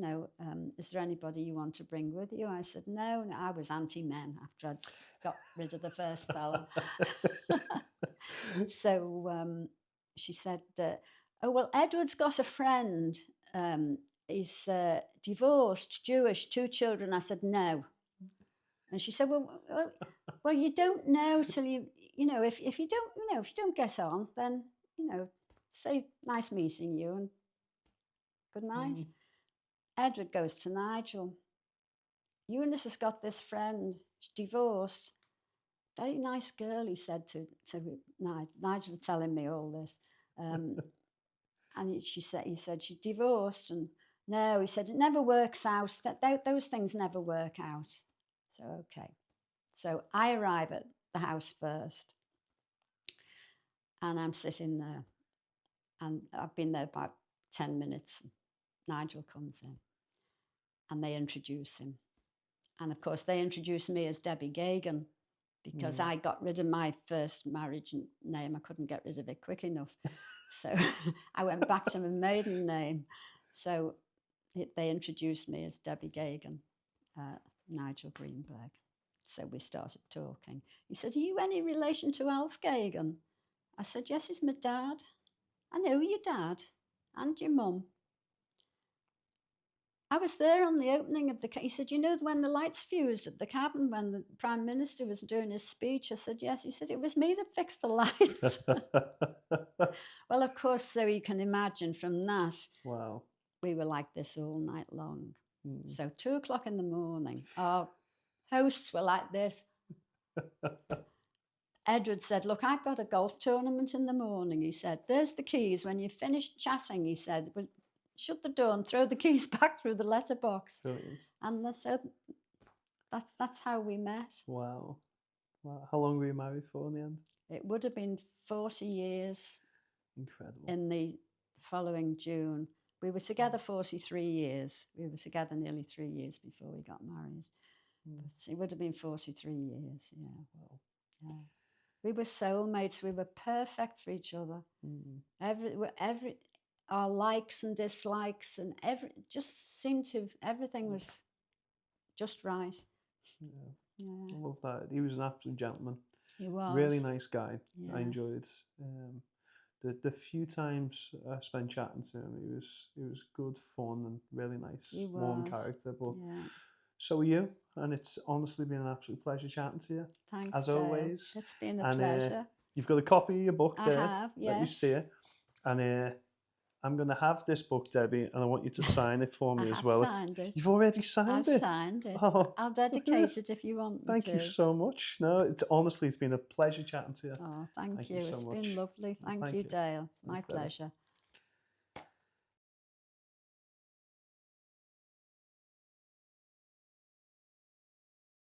Is there anybody you want to bring with you? I said, no, I was anti-men after I'd got rid of the first fella. So she said, oh, well, Edward's got a friend. He's divorced, Jewish, 2 children. I said, no. And she said, well, you don't know till if you don't get on, then, say nice meeting you and good night. Edward goes to Nigel. Eunice has got this friend, she's divorced. Very nice girl, he said to Nigel, telling me all this. And he said she's divorced. And no, he said, it never works out. Those things never work out. So, okay. So I arrive at the house first. And I'm sitting there. And I've been there about 10 minutes. Nigel comes in. And they introduce him. And, of course, they introduced me as Debbie Greenberg, because I got rid of my first marriage name. I couldn't get rid of it quick enough. So I went back to my maiden name. So they introduced me as Debbie Greenberg, Nigel Greenberg. So we started talking. He said, are you any relation to Alf Geoghegan? I said, yes, he's my dad. I know your dad and your mum. I was there on the opening of he said, when the lights fused at the Cavern, when the Prime Minister was doing his speech? I said, yes. He said, it was me that fixed the lights. Well, of course, so you can imagine from that, wow, we were like this all night long. So 2:00 in the morning, our hosts were like this. Edward said, look, I've got a golf tournament in the morning. He said, there's the keys. When you've finished chatting, he said, well, shut the door and throw the keys back through the letterbox. Brilliant. And so that's how we met. Wow. How long were you married for in the end? It would have been 40 years. Incredible. In the following June. We were together 43 years. We were together nearly 3 years before we got married. But it would have been 43 years, yeah. Wow. Yeah. We were soulmates. We were perfect for each other. Our likes and dislikes and everything was just right. Yeah. I love that. He was an absolute gentleman. He was. Really nice guy. Yes. I enjoyed the few times I spent chatting to him. He was good fun and really nice, warm character. But so are you, and it's honestly been an absolute pleasure chatting to you. Thanks, as Dale. always. It's been a pleasure. You've got a copy of your book there. I have, yes. Let you see it. And I'm going to have this book, Debbie, and I want you to sign it for me as well. I've signed it. You've already signed it? I've signed it. Oh. I'll dedicate it if you want me Thank to. you so much. No, it's been a pleasure chatting to you. Oh, thank you. So it's much. been lovely. Thank you, Dale. It's my pleasure.